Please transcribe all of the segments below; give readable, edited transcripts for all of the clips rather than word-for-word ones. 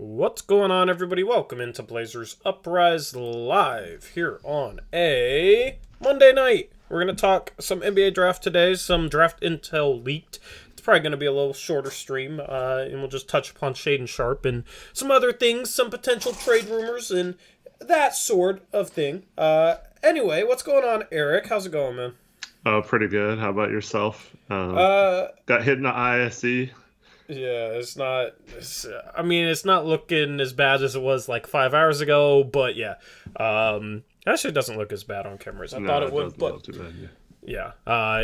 What's going on, everybody? Welcome into Blazers Uprise Live here on a Monday night. We're going to talk some NBA draft today, some draft intel leaked. It's probably going to be a little shorter stream, and we'll just touch upon Shaedon Sharpe and some other things, some potential trade rumors, and that sort of thing. Anyway, what's going on, Eric? How's it going, man? Oh, pretty good. How about yourself? Got hit in the ISE. Yeah, it's not looking as bad as it was like 5 hours ago, but yeah. Actually doesn't look as bad on cameras. I thought it would, but too bad, yeah.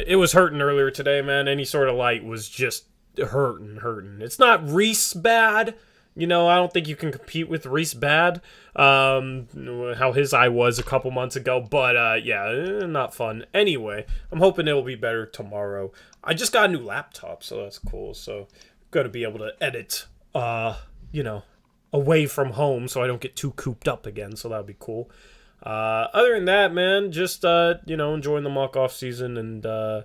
It was hurting earlier today, man. Any sort of light was just hurting. It's not Reese bad. I don't think you can compete with Reese bad. How his eye was a couple months ago, but yeah, not fun. Anyway, I'm hoping it'll be better tomorrow. I just got a new laptop, so that's cool. So going to be able to edit, away from home, so I don't get too cooped up again. So that'll be cool. Other than that, man, just enjoying the mock off season and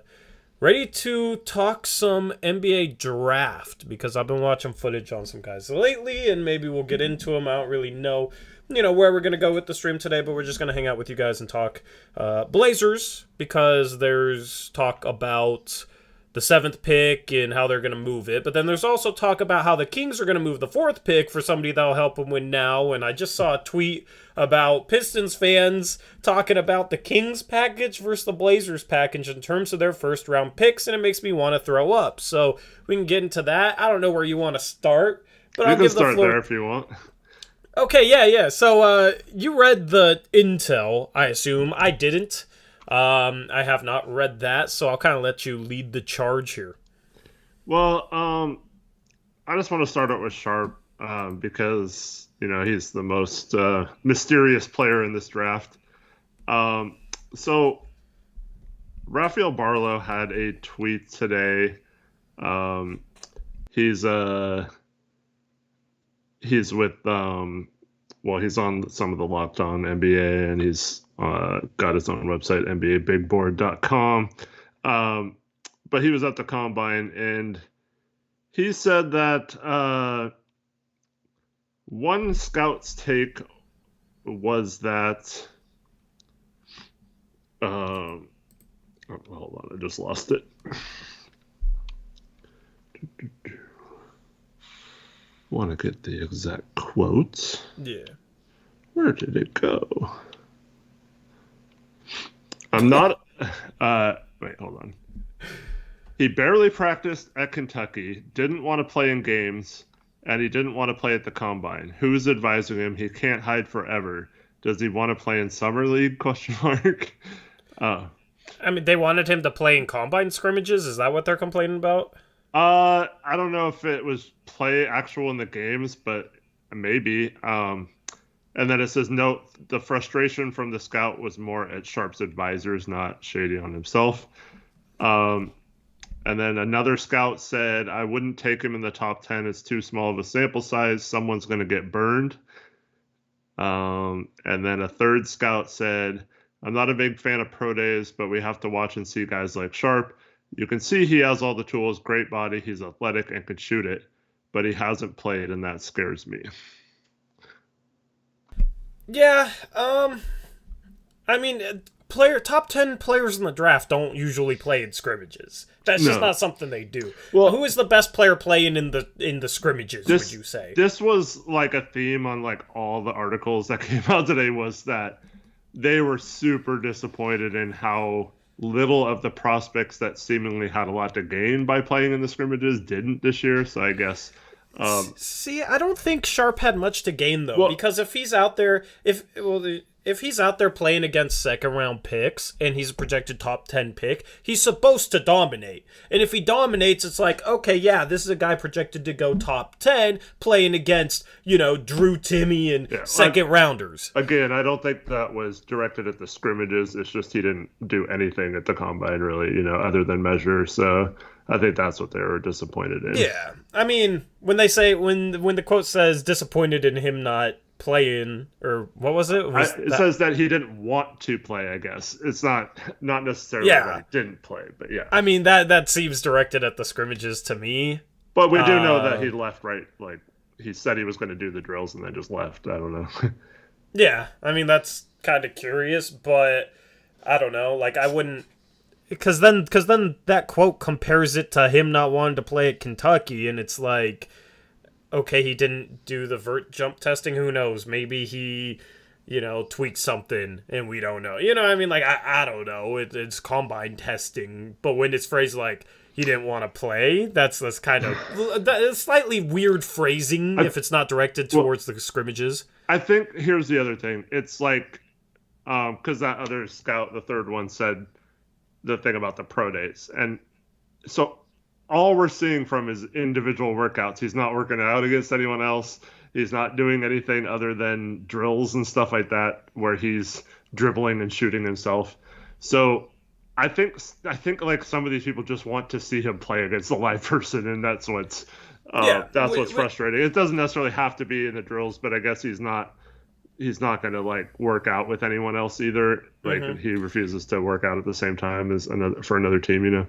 ready to talk some NBA draft because I've been watching footage on some guys lately, and maybe we'll get into them. I don't really know, where we're gonna go with the stream today, but we're just gonna hang out with you guys and talk Blazers because there's talk about the 7th pick and how they're going to move it. But then there's also talk about how the Kings are going to move the 4th pick for somebody that'll help them win now. And I just saw a tweet about Pistons fans talking about the Kings package versus the Blazers package in terms of their first round picks. And it makes me want to throw up. So we can get into that. I don't know where you want to start, but I'll give the floor. You can start there if you want. Okay, yeah. So you read the intel, I assume. I didn't. I have not read that, so I'll kind of let you lead the charge here. Well, I just want to start out with Sharpe because, he's the most mysterious player in this draft. So Rafael Barlow had a tweet today. He's with, he's on some of the Locked On NBA, and he's got his own website, NBABigBoard.com. But he was at the Combine, and he said that one scout's take was that... hold on, I just lost it. Want to get the exact quote. Yeah. Where did it go? I'm not... wait, hold on. He barely practiced at Kentucky, didn't want to play in games, and he didn't want to play at the Combine. Who's advising him? He can't hide forever. Does he want to play in Summer League? Question mark. They wanted him to play in Combine scrimmages? Is that what they're complaining about? I don't know if it was play actual in the games, but maybe. And then it says, note, the frustration from the scout was more at Sharpe's advisors, not Shaedon himself. And then another scout said, I wouldn't take him in the top 10. It's too small of a sample size. Someone's going to get burned. And then a third scout said, I'm not a big fan of pro days, but we have to watch and see guys like Sharpe. You can see he has all the tools, great body, he's athletic and can shoot it, but he hasn't played, and that scares me. Yeah, top 10 players in the draft don't usually play in scrimmages. That's just not something they do. Well, who is the best player playing in the scrimmages, would you say? This was like a theme on like all the articles that came out today, was that they were super disappointed in how little of the prospects that seemingly had a lot to gain by playing in the scrimmages didn't this year. So I guess... See, I don't think Sharpe had much to gain, though, because if he's out there... If he's out there playing against second-round picks and he's a projected top 10 pick, he's supposed to dominate. And if he dominates, it's like, okay, yeah, this is a guy projected to go top 10 playing against, Drew Timme and second-rounders. Again, I don't think that was directed at the scrimmages. It's just he didn't do anything at the Combine, really, other than measure. So I think that's what they were disappointed in. Yeah. When they say, when the quote says disappointed in him not playing, or what was it? It says that he didn't want to play, I guess. It's not necessarily that he didn't play, but yeah. That seems directed at the scrimmages to me. But we do know that he left he said he was going to do the drills and then just left. I don't know. Yeah, I mean that's kind of curious, but I don't know. Like I wouldn't, because then that quote compares it to him not wanting to play at Kentucky, and it's like, okay, he didn't do the vert jump testing. Who knows? Maybe he, tweaked something and we don't know. You know what I mean? Like, I don't know. It's combine testing. But when it's phrased like he didn't want to play, that's kind of slightly weird phrasing if it's not directed towards the scrimmages. I think here's the other thing. It's like, because that other scout, the third one, said the thing about the pro days. And so all we're seeing from his individual workouts, he's not working out against anyone else. He's not doing anything other than drills and stuff like that where he's dribbling and shooting himself. So I think like some of these people just want to see him play against a live person, and that's what's frustrating. It doesn't necessarily have to be in the drills, but I guess he's not going to like work out with anyone else either. Like he refuses to work out at the same time as another team,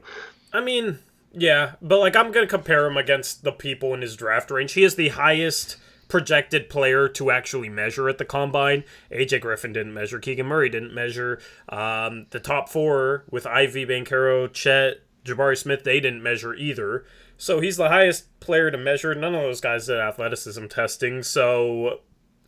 I mean, yeah, but like I'm going to compare him against the people in his draft range. He is the highest projected player to actually measure at the combine. AJ Griffin didn't measure. Keegan Murray didn't measure. The top four with Ivy, Banchero, Chet, Jabari Smith, they didn't measure either. So he's the highest player to measure. None of those guys did athleticism testing. So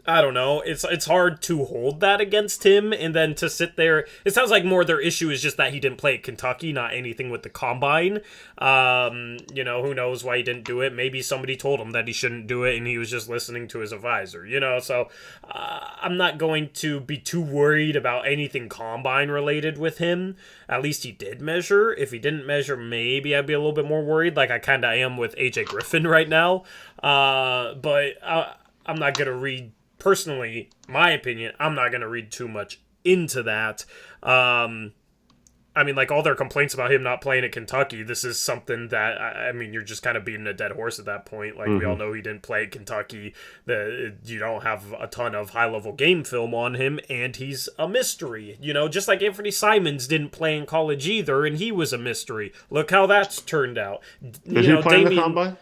I don't know. It's hard to hold that against him, and then to sit there. It sounds like more their issue is just that he didn't play at Kentucky, not anything with the combine. Who knows why he didn't do it? Maybe somebody told him that he shouldn't do it, and he was just listening to his advisor. So I'm not going to be too worried about anything combine related with him. At least he did measure. If he didn't measure, maybe I'd be a little bit more worried, like I kind of am with AJ Griffin right now. But I'm not gonna read. Personally, my opinion, I'm not going to read too much into that. Like all their complaints about him not playing at Kentucky, this is something that, you're just kind of beating a dead horse at that point. Like, we all know he didn't play at Kentucky. You don't have a ton of high-level game film on him, and he's a mystery. Just like Anthony Simons didn't play in college either, and he was a mystery. Look how that's turned out. Did he play in the combine?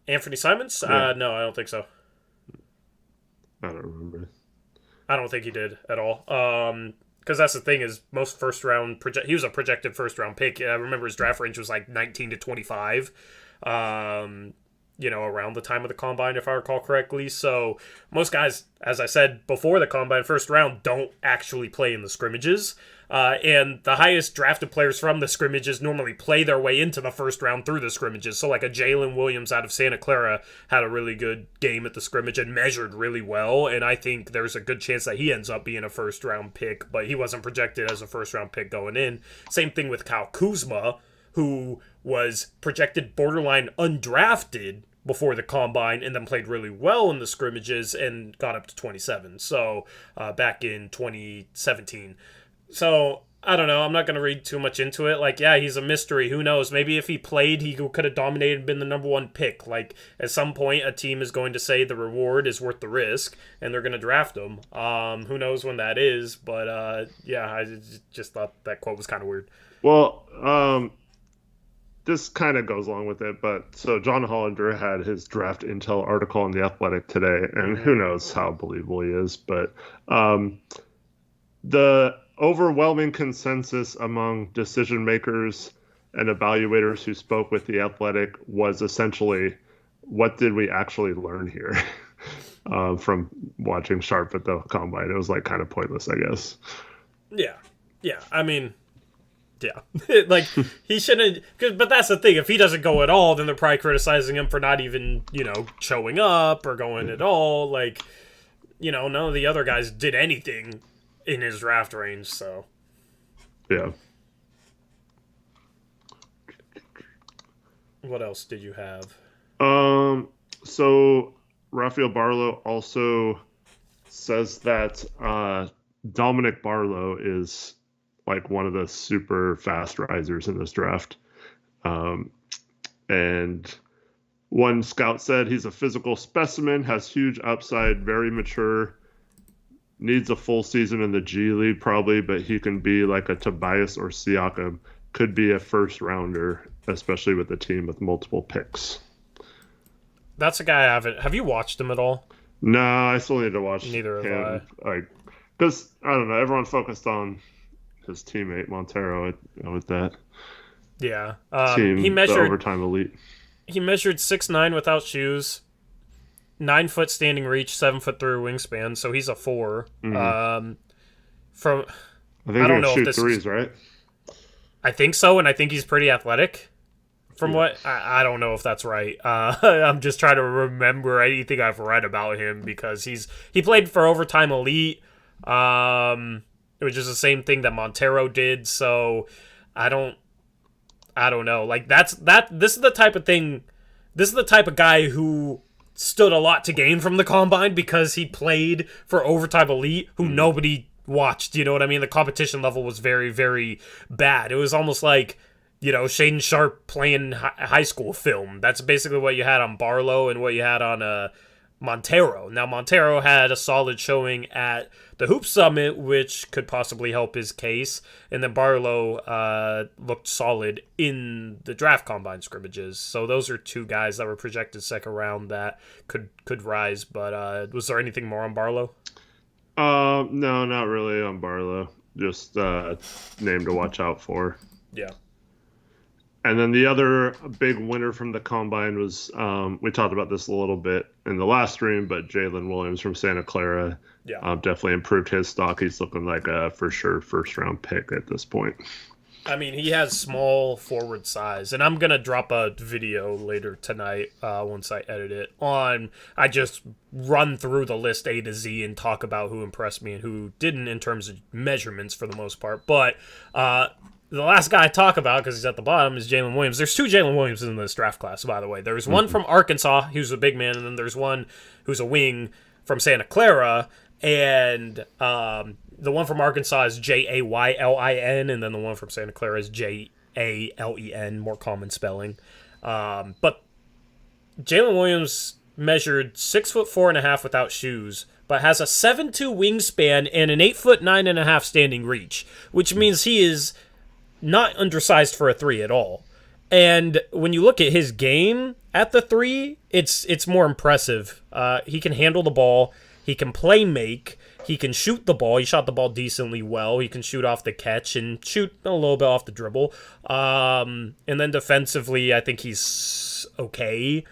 Anthony Simons? Yeah. No, I don't think so. I don't remember. I don't think he did at all. Because that's the thing is most first round he was a projected first round pick. I remember his draft range was like 19 to 25. Around the time of the combine, if I recall correctly. So most guys, as I said before the combine, first round don't actually play in the scrimmages. And the highest drafted players from the scrimmages normally play their way into the first round through the scrimmages. So like a Jaylen Williams out of Santa Clara had a really good game at the scrimmage and measured really well. And I think there's a good chance that he ends up being a first round pick, but he wasn't projected as a first round pick going in. Same thing with Kyle Kuzma, who was projected borderline undrafted before the combine and then played really well in the scrimmages and got up to 27. So back in 2017. So I don't know. I'm not going to read too much into it. Like, yeah, he's a mystery. Who knows? Maybe if he played, he could have dominated and been the number one pick. Like, at some point, a team is going to say the reward is worth the risk, and they're going to draft him. Who knows when that is? But, I just thought that quote was kind of weird. Well, this kind of goes along with it, but so John Hollander had his draft intel article on The Athletic today, and who knows how believable he is, but the overwhelming consensus among decision makers and evaluators who spoke with The Athletic was essentially, what did we actually learn here from watching Sharpe at the combine? It was like kind of pointless, I guess. Yeah. Like, he shouldn't, but that's the thing. If he doesn't go at all, then they're probably criticizing him for not even, showing up or going at all. Like, none of the other guys did anything in his draft range, so. Yeah. What else did you have? So Rafael Barlow also says that Dominic Barlow is like one of the super fast risers in this draft. And one scout said he's a physical specimen, has huge upside, very mature, needs a full season in the G League probably, but he can be like a Tobias or Siakam, could be a first rounder, especially with a team with multiple picks. That's a guy I haven't. Have you watched him at all? No, I still need to watch Neither have I. him. Like, because I don't know, everyone focused on his teammate Montero with that Yeah. team, the overtime elite. He measured 6'9" without shoes, 9 foot standing reach, 7'3" wingspan. So he's a 4. Mm-hmm. From I think I don't he know can if shoot this. threes, right? I think so, and I think he's pretty athletic. From what I don't know if that's right. I'm just trying to remember anything I've read about him because he played for overtime elite, which is the same thing that Montero did. So I don't know. Like this is the type of thing. This is the type of guy who stood a lot to gain from the combine because he played for overtime elite, who nobody watched. You know what I mean? The competition level was very, very bad. It was almost like, Shaedon Sharpe playing high school film. That's basically what you had on Barlow and what you had on Montero. Now, Montero had a solid showing at the Hoop Summit, which could possibly help his case. And then Barlow looked solid in the draft combine scrimmages. So those are two guys that were projected second round that could rise. But was there anything more on Barlow? No, not really on Barlow. Just name to watch out for. Yeah. And then the other big winner from the combine was, we talked about this a little bit in the last stream, but Jaylen Williams from Santa Clara definitely improved his stock. He's looking like a for sure first-round pick at this point. I mean, he has small forward size, and I'm going to drop a video later tonight once I edit it I just run through the list A to Z and talk about who impressed me and who didn't in terms of measurements for the most part. But the last guy I talk about, because he's at the bottom, is Jaylen Williams. There's 2 Jaylen Williams in this draft class, by the way. There's one from Arkansas, who's a big man, and then there's one who's a wing from Santa Clara. And the one from Arkansas is Jaylin, and then the one from Santa Clara is Jalen, more common spelling. But Jaylen Williams measured 6'4.5" without shoes, but has a 7'2" wingspan and an 8'9.5" standing reach, which means he is not undersized for a 3 at all. And when you look at his game at the 3, it's more impressive. He can handle the ball. He can play make. He can shoot the ball. He shot the ball decently well. He can shoot off the catch and shoot a little bit off the dribble. And then defensively, I think he's okay.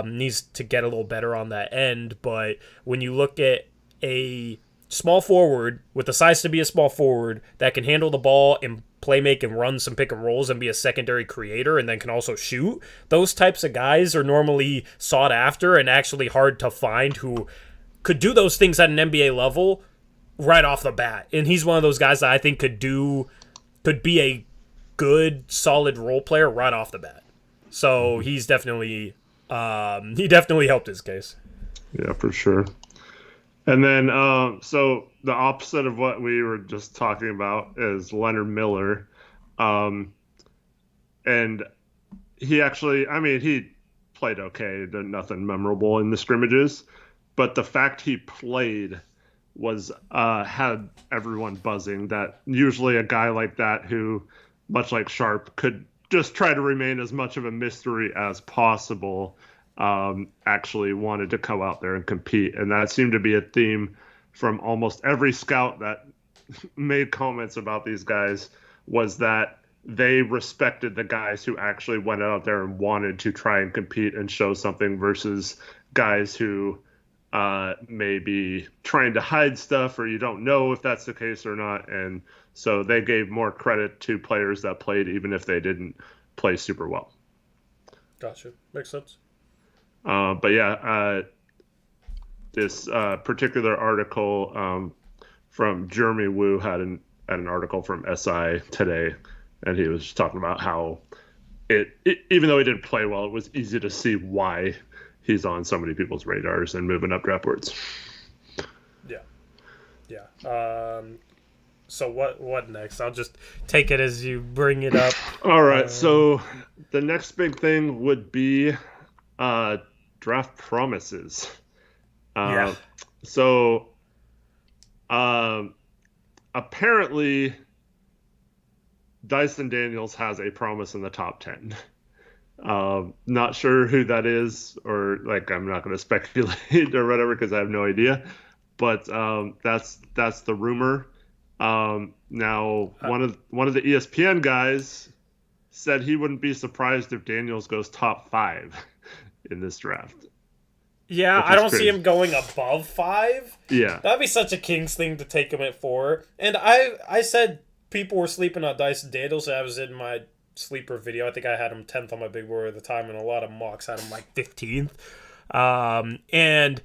Needs to get a little better on that end. But when you look at a small forward with the size to be a small forward that can handle the ball and play make and run some pick and rolls and be a secondary creator and then can also shoot, those types of guys are normally sought after and actually hard to find who could do those things at an NBA level right off the bat. And he's one of those guys that I think could be a good, solid role player right off the bat. So he's definitely helped his case. Yeah, for sure. And then, so the opposite of what we were just talking about is Leonard Miller. And he actually, he played okay, did nothing memorable in the scrimmages. But the fact he played was had everyone buzzing. That usually a guy like that who, much like Sharpe, could just try to remain as much of a mystery as possible, actually wanted to come out there and compete. And that seemed to be a theme from almost every scout that made comments about these guys, was that they respected the guys who actually went out there and wanted to try and compete and show something versus guys who may be trying to hide stuff, or you don't know if that's the case or not. And so they gave more credit to players that played even if they didn't play super well. Gotcha. Makes sense. But yeah, this particular article from Jeremy Wu had an article from SI today, and he was talking about how it even though he didn't play well, it was easy to see why he's on so many people's radars and moving up draft boards. Yeah. So what next? I'll just take it as you bring it up. All right. So the next big thing would be draft promises. Yeah. So apparently Dyson Daniels has a promise in the top 10. Not sure who that is, or like I'm not going to speculate or whatever because I have no idea. But that's the rumor. Now Uh, one of the ESPN guys said he wouldn't be surprised if Daniels goes top 5 in this draft, yeah, which I is don't see crazy. him going above 5. Yeah, That'd be such a Kings thing to take him at 4. And I said people were sleeping on Dyson Daniels. I was in my sleeper video. I think I had him 10th on my big board at the time, and a lot of mocks had him like 15th. And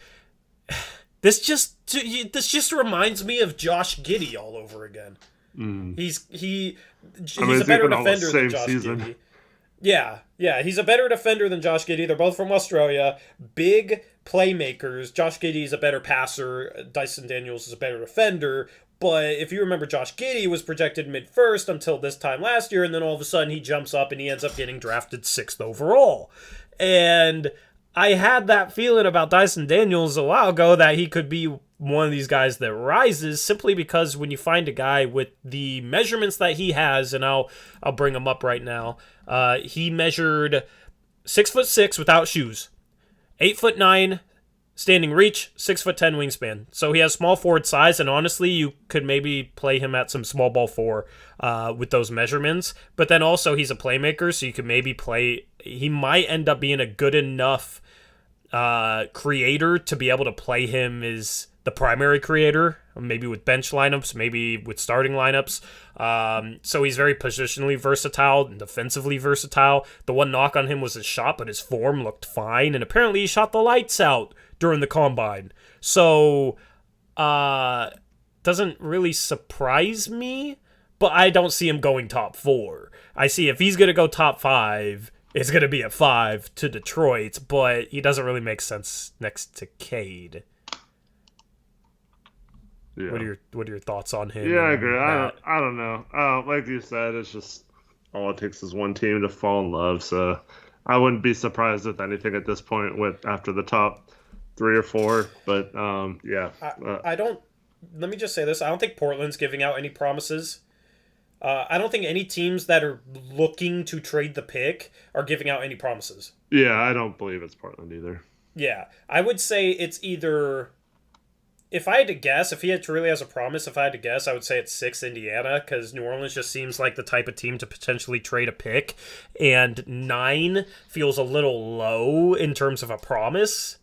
this just reminds me of Josh Giddey all over again. mm. I mean, He's a it's better even almost defender than same Josh season. Giddey. Yeah, he's a better defender than Josh Giddey. They're both from Australia. Big playmakers. Josh Giddey is a better passer. Dyson Daniels is a better defender. But if you remember, Josh Giddey was projected mid first until this time last year, and then all of a sudden he jumps up and he ends up getting drafted 6th overall. And I had that feeling about Dyson Daniels a while ago that he could be one of these guys that rises simply because when you find a guy with the measurements that he has, and I'll bring him up right now. He measured 6'6" without shoes, 8'9" standing reach, 6'10" wingspan. So he has small forward size, and honestly, you could maybe play him at some small ball 4 with those measurements. But then also he's a playmaker, so you could maybe play. He might end up being a good enough creator to be able to play him as the primary creator, maybe with bench lineups, maybe with starting lineups. So he's very positionally versatile and defensively versatile. The one knock on him was his shot, but his form looked fine, and apparently he shot the lights out during the combine. So doesn't really surprise me, but I don't see him going top 4. I see if he's going to go top 5, it's going to be at 5 to Detroit, but he doesn't really make sense next to Cade. Yeah, What are your thoughts on him? yeah, I agree. And that? I don't know. Like you said, it's just all it takes is one team to fall in love. So I wouldn't be surprised with anything at this point with after the top 3 or 4. But yeah, I don't. Let me just say this: I don't think Portland's giving out any promises. I don't think any teams that are looking to trade the pick are giving out any promises. yeah, I don't believe it's Portland either. Yeah, I would say it's either. If I had to guess, if he really has a promise, if I had to guess, I would say it's 6 Indiana, because New Orleans just seems like the type of team to potentially trade a pick, and 9 feels a little low in terms of a promise.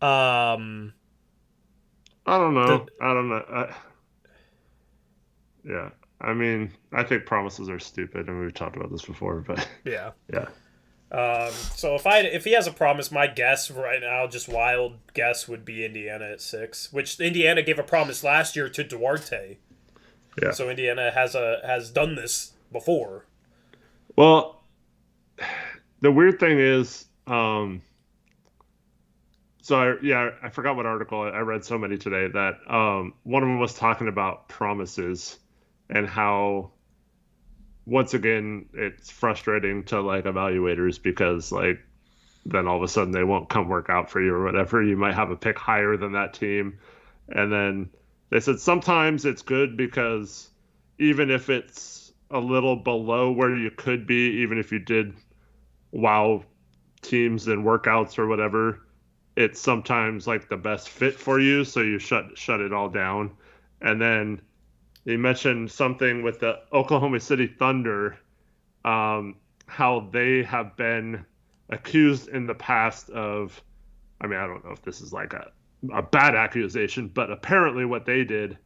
I don't The know. I don't know. Yeah, I mean, I think promises are stupid, and we've talked about this before. But yeah. yeah, So if he has a promise, my guess right now, just wild guess, would be Indiana at 6, which Indiana gave a promise last year to Duarte. yeah. So Indiana has done this before. Well, the weird thing is, I forgot what article I read so many today that one of them was talking about promises and how once again it's frustrating to like evaluators because like then all of a sudden they won't come work out for you or whatever. You might have a pick higher than that team, and then they said sometimes it's good because even if it's a little below where you could be, even if you did wow teams and workouts or whatever, it's sometimes like the best fit for you, so you shut it all down. And then you mentioned something with the Oklahoma City Thunder, how they have been accused in the past of, I mean, I don't know if this is like a bad accusation, but apparently what they did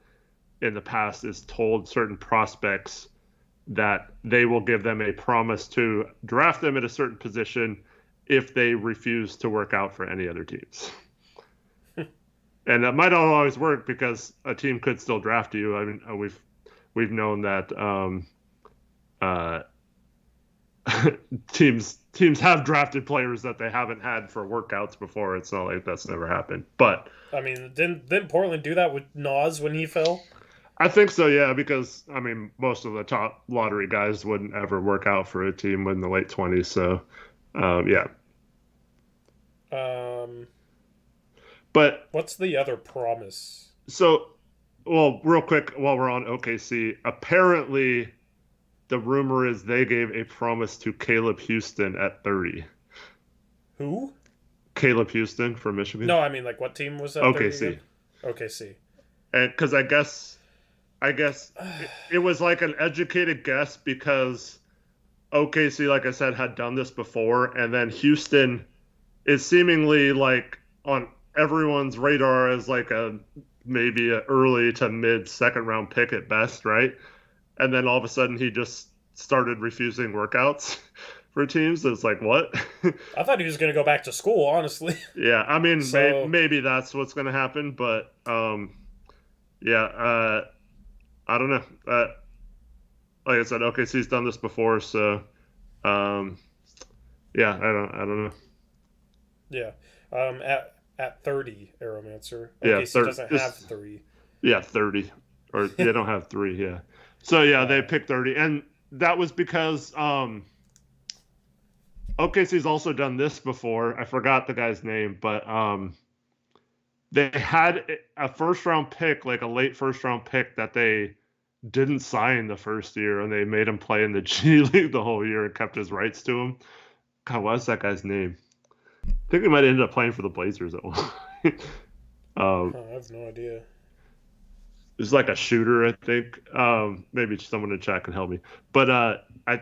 in the past is told certain prospects that they will give them a promise to draft them at a certain position if they refuse to work out for any other teams. And that might not always work because a team could still draft you. I mean, we've known that teams have drafted players that they haven't had for workouts before. It's not like that's never happened. But I mean, didn't Portland do that with Nas when he fell? I think so, yeah, because I mean, most of the top lottery guys wouldn't ever work out for a team in the late 20s. So, yeah. But What's the other promise? so, well, real quick while we're on OKC, apparently the rumor is they gave a promise to Caleb Houstan at 30. Who? Caleb Houstan from Michigan. No, I mean, like, what team was that 30 OKC. again? OKC. And because I guess it was like an educated guess because OKC, like I said, had done this before, and then Houston is seemingly like on everyone's radar as like a maybe an early to mid second round pick at best, right? And then all of a sudden he just started refusing workouts for teams. It's like, what? I thought he was going to go back to school, honestly. Yeah, I mean, So- maybe that's what's going to happen, but yeah, I don't know. Like I said, OKC's done this before, so yeah, I don't know. Yeah. At 30, Aeromancer. Yeah, OKC doesn't have 3. Yeah, 30, or they don't have 3. Yeah, so yeah, they picked 30, and that was because OKC's also done this before. I forgot the guy's name, but they had a first round pick, like a late first round pick that they didn't sign the first year, and they made him play in the G League the whole year and kept his rights to him. God, what's that guy's name? I think he might end up playing for the Blazers at one point. I have no idea. He's like a shooter, I think. Maybe someone in chat can help me. But I think I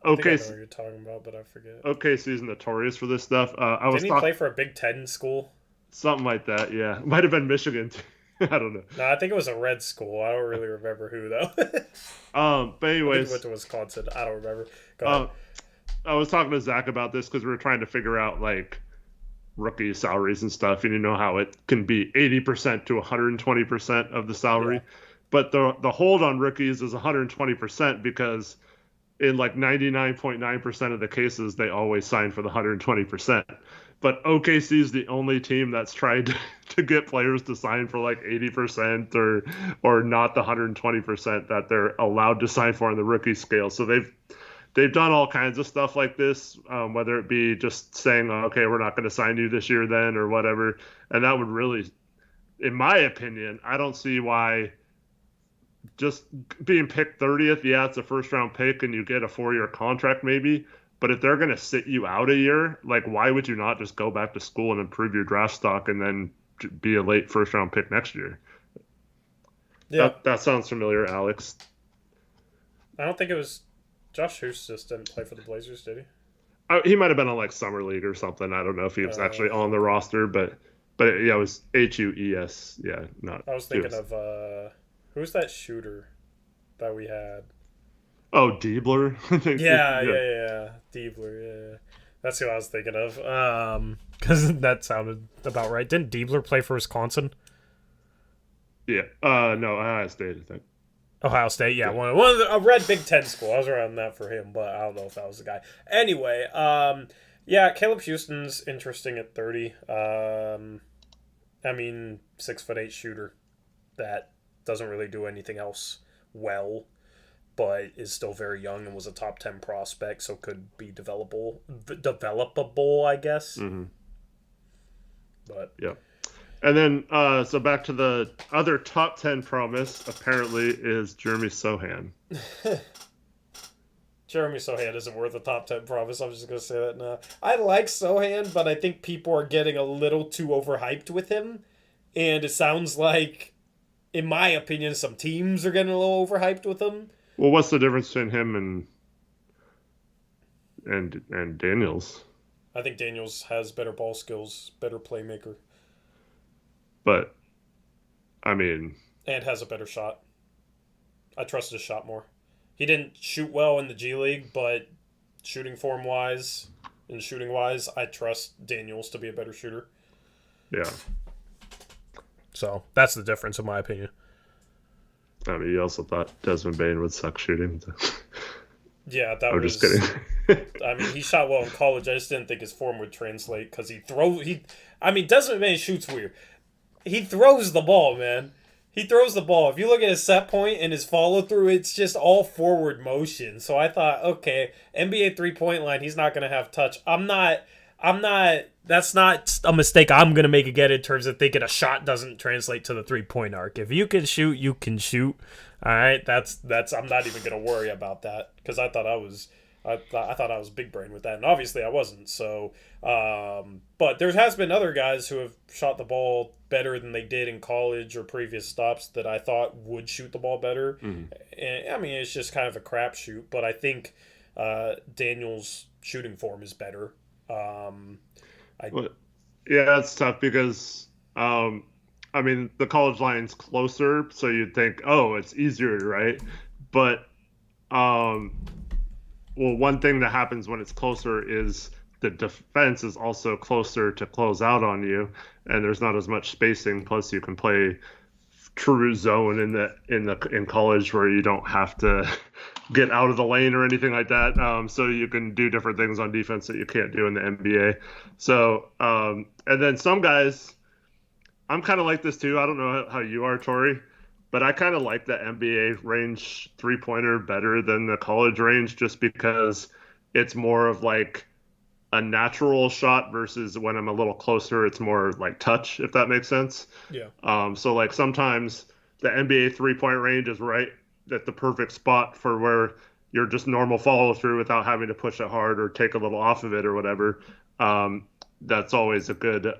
know okay, what you're talking about, but I forget. OKC's notorious for this stuff. I was Didn't he play for a Big Ten school? something like that. Yeah, might have been Michigan too. I don't know. No, I think it was a red school. I don't really remember who, though. But I anyways, went to Wisconsin. I don't remember. Go ahead. I was talking to Zach about this because we were trying to figure out like rookie salaries and stuff, and you know how it can be 80% to 120% of the salary. Yeah. But the hold on rookies is 120% because in like 99.9% of the cases they always sign for the 120%. But OKC is the only team that's tried to get players to sign for like 80% or not the 120% that they're allowed to sign for on the rookie scale. So they've done all kinds of stuff like this, whether it be just saying, okay, we're not going to sign you this year then or whatever. And that would really, in my opinion, I don't see why just being picked 30th, yeah, it's a first round pick and you get a 4-year contract maybe. But if they're going to sit you out a year, like why would you not just go back to school and improve your draft stock and then be a late first round pick next year? Yeah. That sounds familiar, Alex. I don't think it was Josh Houstan didn't play for the Blazers, did he? He might have been on like summer league or something. I don't know if he was actually on the roster, but yeah, it was HUES. Yeah, not. I was thinking of who's that shooter that we had? Oh, Diebler. Yeah. Diebler, yeah. That's who I was thinking of. Because that sounded about right. Didn't Diebler play for Wisconsin? Yeah. No, Ohio State, I think. Ohio State, yeah. One of a red Big Ten school. I was around that for him, but I don't know if that was the guy. Anyway, yeah, Caleb Houston's interesting at 30. I mean, 6'8" shooter that doesn't really do anything else well, but is still very young and was a top 10 prospect, so could be developable, I guess. Mm-hmm. But yeah. And then, so back to the other top 10 promise, apparently, is Jeremy Sohan. Jeremy Sohan isn't worth a top 10 promise. I'm just going to say that now. I like Sohan, but I think people are getting a little too overhyped with him. And it sounds like, in my opinion, some teams are getting a little overhyped with him. Well, what's the difference between him and Daniels? I think Daniels has better ball skills, better playmaker. But, I mean... And has a better shot. I trust his shot more. He didn't shoot well in the G League, but shooting form-wise and shooting-wise, I trust Daniels to be a better shooter. Yeah. So, that's the difference, in my opinion. I mean, you also thought Desmond Bane would suck shooting. Yeah, that I'm was... just kidding. I mean, he shot well in college. I just didn't think his form would translate because Desmond Bane shoots weird. He throws the ball, man. He throws the ball. If you look at his set point and his follow-through, it's just all forward motion. So I thought, okay, NBA three-point line, he's not going to have touch. I'm not That's not a mistake I'm gonna make again in terms of thinking a shot doesn't translate to the 3-point arc. If you can shoot, you can shoot. All right, that's. I'm not even gonna worry about that because I thought I was big brain with that, and obviously I wasn't. So, but there has been other guys who have shot the ball better than they did in college or previous stops that I thought would shoot the ball better. And I mean, it's just kind of a crapshoot, but I think Daniel's shooting form is better. Yeah, it's tough because I mean the college line's closer, so you'd think, oh, it's easier, right? But well, one thing that happens when it's closer is the defense is also closer to close out on you, and there's not as much spacing. Plus, you can play true zone in college where you don't have to get out of the lane or anything like that. So you can do different things on defense that you can't do in the NBA. So and then some guys, I'm kind of like this too. I don't know how you are, Tori, but I kind of like the NBA range 3-pointer better than the college range just because it's more of like a natural shot versus when I'm a little closer, it's more like touch, if that makes sense. Yeah. So like sometimes the NBA 3-point range is right at the perfect spot for where you're just normal follow through without having to push it hard or take a little off of it or whatever. That's always a good,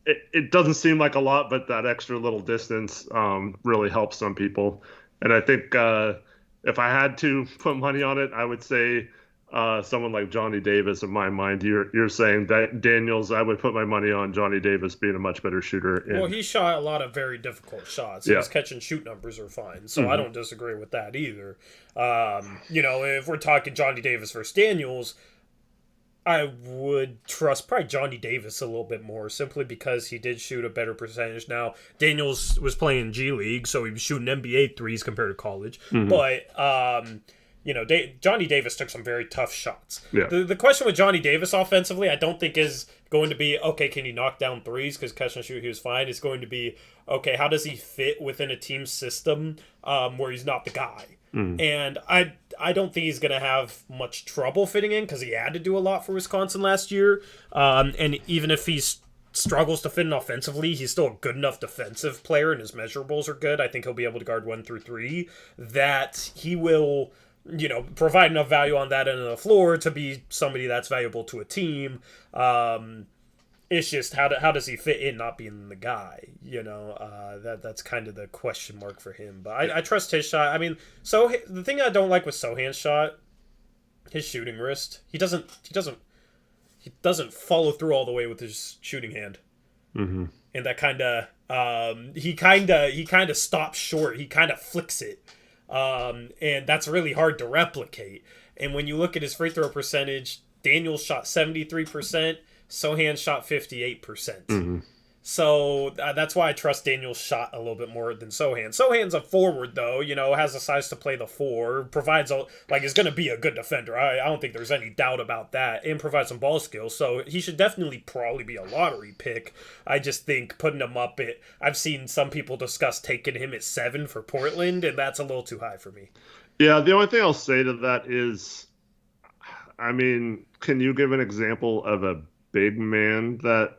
it doesn't seem like a lot, but that extra little distance really helps some people. And I think if I had to put money on it, I would say someone like Johnny Davis in my mind. You're saying that Daniels, I would put my money on Johnny Davis being a much better shooter. Well, he shot a lot of very difficult shots. His catch and shoot numbers are fine, so I don't disagree with that either. If we're talking Johnny Davis versus Daniels, I would trust probably Johnny Davis a little bit more simply because he did shoot a better percentage. Now, Daniels was playing G League, so he was shooting NBA threes compared to college. But, Johnny Davis took some very tough shots. Yeah. The question with Johnny Davis offensively, I don't think is going to be, okay, can he knock down threes? Because catch and shoot, he was fine. It's going to be, okay, how does he fit within a team system where he's not the guy? And I don't think he's going to have much trouble fitting in because he had to do a lot for Wisconsin last year. And even if he struggles to fit in offensively, he's still a good enough defensive player and his measurables are good. I think he'll be able to guard 1 through 3. That he will, provide enough value on that end of the floor to be somebody that's valuable to a team. It's just how does he fit in not being the guy? That's kind of the question mark for him. But I trust his shot. I mean, so the thing I don't like with Sohan's shot, his shooting wrist. He doesn't follow through all the way with his shooting hand. And that kind of he kind of stops short. He kind of flicks it, and that's really hard to replicate. And when you look at his free throw percentage, Daniels shot 73%. Sohan shot 58%. So that's why I trust Daniel's shot a little bit more than Sohan. Sohan's a forward, though, has the size to play the 4, provides, is going to be a good defender. I don't think there's any doubt about that, and provides some ball skills. So he should definitely probably be a lottery pick. I just think putting him up I've seen some people discuss taking him at 7 for Portland, and that's a little too high for me. Yeah, the only thing I'll say to that is, I mean, can you give an example of a big man that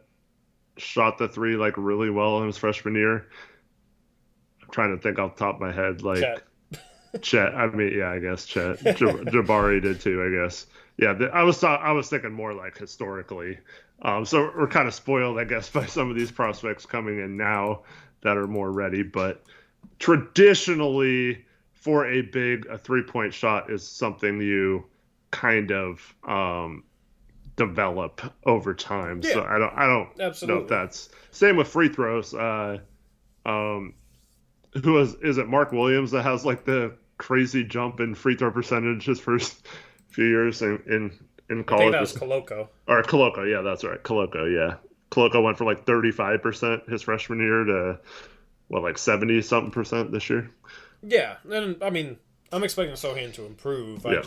shot the 3 really well in his freshman year? I'm trying to think off the top of my head. Chet. I mean, yeah, I guess Chet. Jabari did too, I guess. Yeah, I was thinking more historically. So we're kind of spoiled, I guess, by some of these prospects coming in now that are more ready. But traditionally, for a 3-point shot is something you kind of develop over time. Yeah. So I don't know if that's same with free throws. Is it Mark Williams that has the crazy jump in free throw percentage his first few years in college? I think that was Koloko. Or Koloko, yeah, that's right. Koloko, yeah. Koloko went from 35% his freshman year to 70-something% this year. Yeah, and I mean, I'm expecting Sohan to improve. Yeah.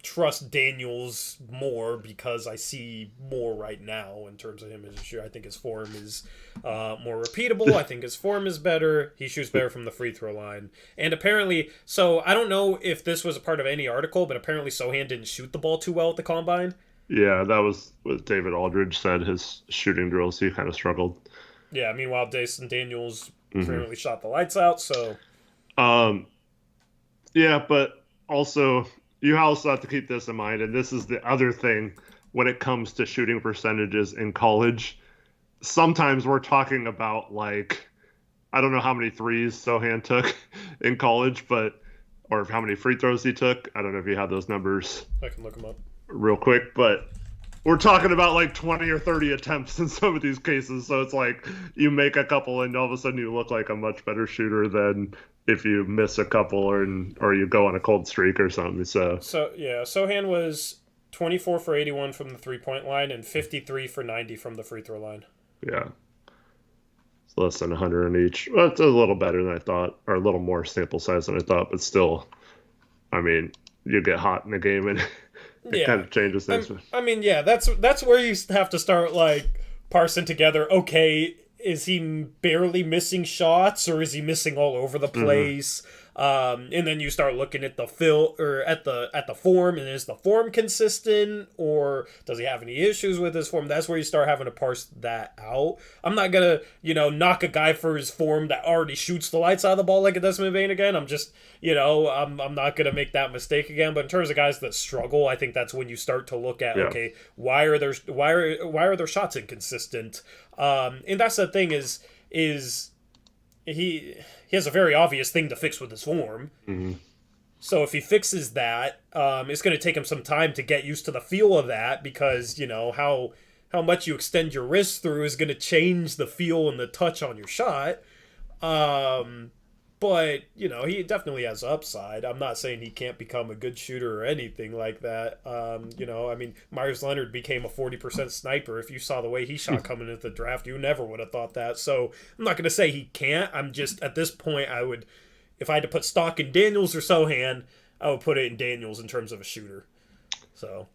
trust Daniels more because I see more right now in terms of him as a shooter. I think his form is more repeatable. I think his form is better. He shoots better from the free throw line. And apparently, so I don't know if this was a part of any article, but apparently Sohan didn't shoot the ball too well at the combine. Yeah, that was what David Aldridge said. His shooting drills, he kind of struggled. Yeah, meanwhile, Jason Daniels Mm-hmm. apparently shot the lights out, so. Yeah, but also you also have to keep this in mind, and this is the other thing when it comes to shooting percentages in college. Sometimes we're talking about like I don't know how many threes Sohan took in college, but or how many free throws he took. I don't know if you have those numbers I can look them up real quick, but we're talking about like 20 or 30 attempts in some of these cases. So it's like you make a couple and all of a sudden you look like a much better shooter than if you miss a couple or you go on a cold streak or something. So yeah, Sohan was 24 for 81 from the 3-point line and 53 for 90 from the free throw line. Yeah. It's less than 100 in each. Well, it's a little better than I thought, or a little more sample size than I thought, but still, I mean, you get hot in the game and it kind of changes things. I mean, yeah, that's where you have to start like parsing together. Okay, is he barely missing shots, or is he missing all over the place? And then you start looking at the at the form, and is the form consistent, or does he have any issues with his form? That's where you start having to parse that out. I'm not gonna knock a guy for his form that already shoots the lights out of the ball like a Desmond Bane again. I'm just I'm not gonna make that mistake again. But in terms of guys that struggle, I think that's when you start to look at okay, why are their shots inconsistent? And that's the thing is he has a very obvious thing to fix with his form. Mm-hmm. So if he fixes that, it's going to take him some time to get used to the feel of that because, how much you extend your wrist through is going to change the feel and the touch on your shot. But, he definitely has upside. I'm not saying he can't become a good shooter or anything like that. I mean, Myers Leonard became a 40% sniper. If you saw the way he shot coming into the draft, you never would have thought that. So I'm not going to say he can't. I'm just, at this point, if I had to put stock in Daniels or Sohan, I would put it in Daniels in terms of a shooter. So.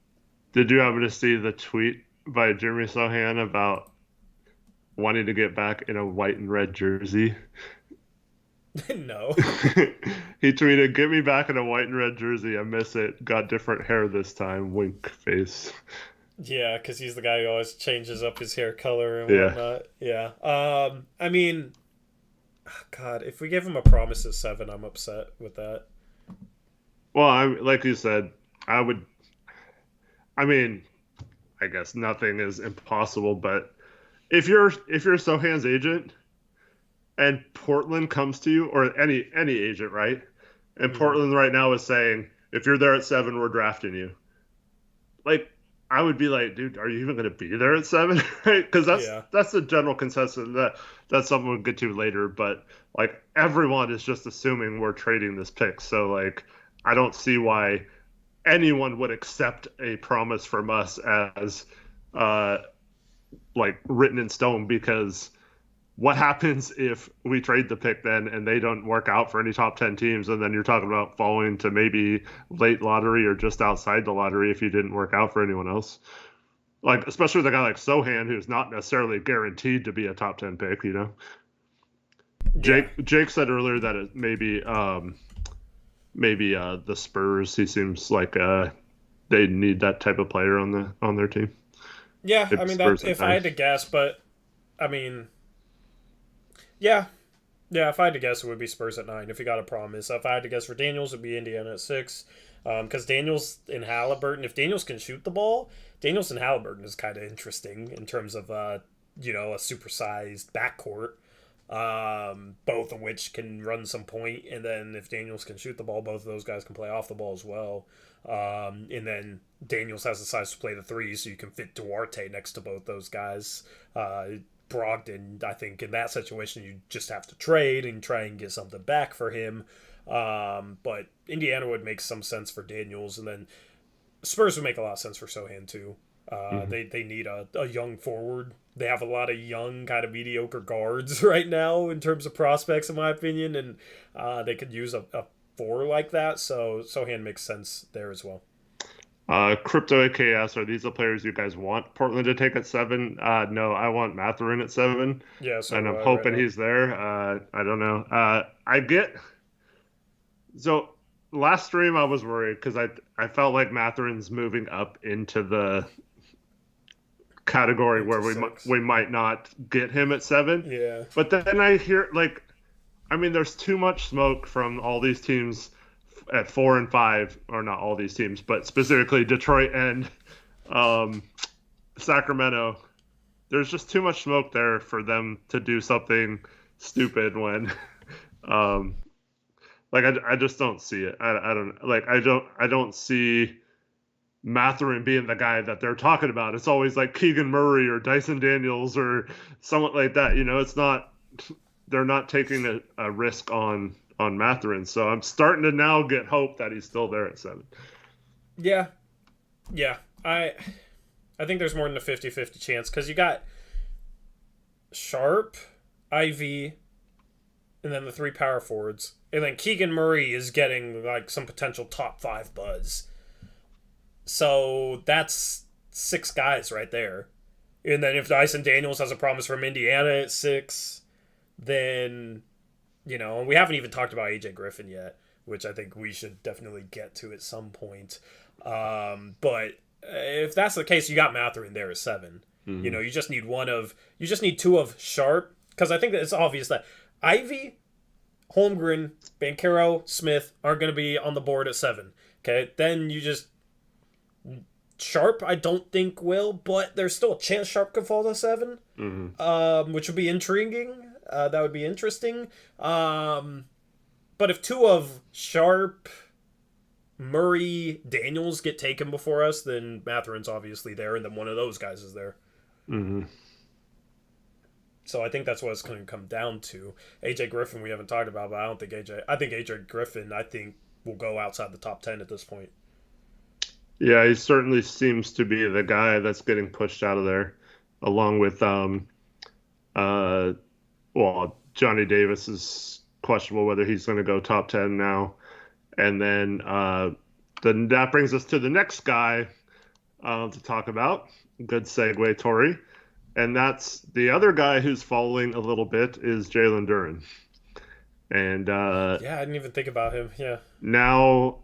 Did you happen to see the tweet by Jeremy Sohan about wanting to get back in a white and red jersey? No. He tweeted, "Get me back in a white and red jersey. I miss it. Got different hair this time. Wink face." Yeah, because he's the guy who always changes up his hair color and whatnot. Yeah. I mean, God, if we give him a promise at 7, I'm upset with that. Well, like you said, I would. I mean, I guess nothing is impossible, but if you're Sohan's agent. And Portland comes to you, or any agent, right? And Portland right now is saying, if you're there at 7, we're drafting you. Like, I would be like, dude, are you even going to be there at 7? Right? Because that's the general consensus that's something we'll get to later. But like, everyone is just assuming we're trading this pick. So like, I don't see why anyone would accept a promise from us as like written in stone, because what happens if we trade the pick then and they don't work out for any top 10 teams, and then you're talking about falling to maybe late lottery or just outside the lottery if you didn't work out for anyone else? Like, especially with a guy like Sohan, who's not necessarily guaranteed to be a top 10 pick, Yeah. Jake said earlier that it maybe the Spurs, he seems like they need that type of player on their team. Yeah, I mean, if I had to guess, but I mean, yeah, if I had to guess, it would be Spurs at 9 if you got a promise. If I had to guess for Daniels, it would be Indiana at 6. Because Daniels and Halliburton, if Daniels can shoot the ball, Daniels and Halliburton is kind of interesting in terms of, a supersized backcourt. Both of which can run some point, and then if Daniels can shoot the ball, both of those guys can play off the ball as well. And then Daniels has the size to play the 3, so you can fit Duarte next to both those guys. Brogdon, I think in that situation you just have to trade and try and get something back for him. But Indiana would make some sense for Daniels, and then Spurs would make a lot of sense for Sohan too. They need a young forward. They have a lot of young, kind of mediocre guards right now in terms of prospects, in my opinion, and they could use a 4 like that. So Sohan makes sense there as well. Crypto AKS, are these the players you guys want Portland to take at 7? No, I want Matheran at 7, Yeah, so and do I'm I right hoping now. he's there. I don't know. I get so last stream I was worried because I felt like Matheran's moving up into the category where Into six. we might not get him at 7, Yeah. but then I hear like I mean, there's too much smoke from all these teams at 4 and 5, or not all these teams, but specifically Detroit and um, Sacramento. There's just too much smoke there for them to do something stupid when, um, like I just don't see it. I don't like I don't see Matherin being the guy that they're talking about. It's always like Keegan Murray or Dyson Daniels or someone like that. It's not they're not taking a risk on Matherin. So I'm starting to now get hope that he's still there at 7. Yeah. Yeah. I think there's more than a 50-50 chance because you got Sharp, Ivy, and then the 3 power forwards. And then Keegan Murray is getting like some potential top 5 buzz. So that's 6 guys right there. And then if Dyson Daniels has a promise from Indiana at 6, then, and we haven't even talked about AJ Griffin yet, which I think we should definitely get to at some point. But if that's the case, you got Matherin there at 7. Mm-hmm. You just need 2 of Sharp, because I think that it's obvious that Ivy, Holmgren, Banchero, Smith aren't going to be on the board at 7. Okay, then you just Sharp, I don't think will, but there's still a chance Sharp could fall to 7, which would be intriguing. That would be interesting. But if 2 of Sharp, Murray, Daniels get taken before us, then Matherin's obviously there, and then one of those guys is there. Mm-hmm. So I think that's what it's going to come down to. AJ Griffin we haven't talked about, but I think AJ Griffin will go outside the top 10 at this point. Yeah, he certainly seems to be the guy that's getting pushed out of there, along with Johnny Davis is questionable whether he's going to go top 10 now, and then that brings us to the next guy to talk about. Good segue, Tori, and that's the other guy who's falling a little bit is Jalen Duren, and yeah, I didn't even think about him. Yeah, now.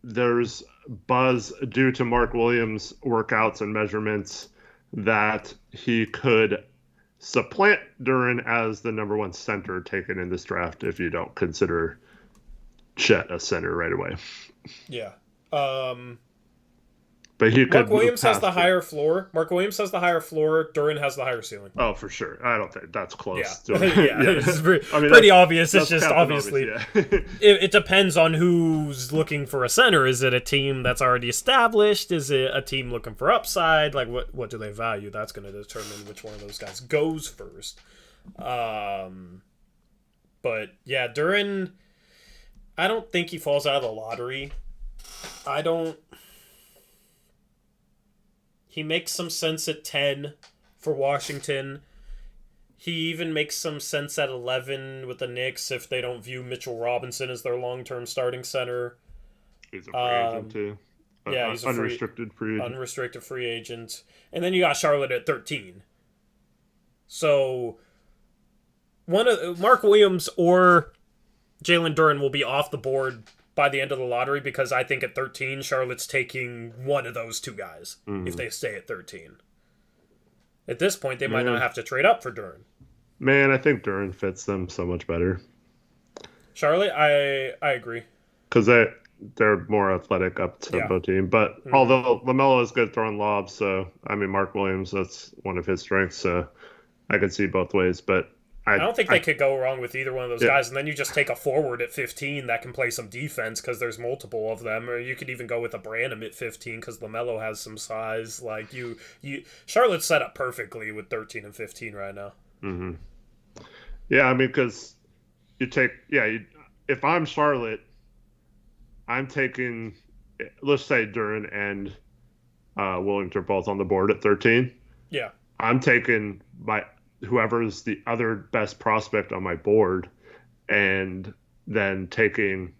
There's buzz due to Mark Williams' workouts and measurements that he could supplant Duren as the number 1 center taken in this draft if you don't consider Chet a center right away. Yeah. But he Mark Williams has the higher floor. Mark Williams has the higher floor. Duren has the higher ceiling. Oh, for sure. I don't think that's close. Yeah, it's pretty obvious. It's just obviously obvious, it depends on who's looking for a center. Is it a team that's already established? Is it a team looking for upside? Like what do they value? That's going to determine which one of those guys goes first. But yeah, Duren, I don't think he falls out of the lottery. He makes some sense at 10 for Washington. He even makes some sense at 11 with the Knicks if they don't view Mitchell Robinson as their long-term starting center. He's a free agent too. Yeah, he's unrestricted free agent. Unrestricted free agent. And then you got Charlotte at 13. So one of Mark Williams or Jalen Duren will be off the board by the end of the lottery, because I think at 13, Charlotte's taking one of those 2 guys if they stay at 13. At this point, they might not have to trade up for Duren. Man, I think Duren fits them so much better. Charlotte, I agree. Because they're more athletic up-tempo team. But although LaMelo is good throwing lobs, so, I mean, Mark Williams, that's one of his strengths, so I could see both ways. But I don't think they could go wrong with either one of those guys. And then you just take a forward at 15 that can play some defense because there's multiple of them. Or you could even go with a Branham at 15 because LaMelo has some size. Like Charlotte's set up perfectly with 13 and 15 right now. Mm-hmm. Yeah, I mean, because if I'm Charlotte, I'm taking, let's say Duren and Williams are both on the board at 13. Yeah. I'm taking whoever's the other best prospect on my board, and then taking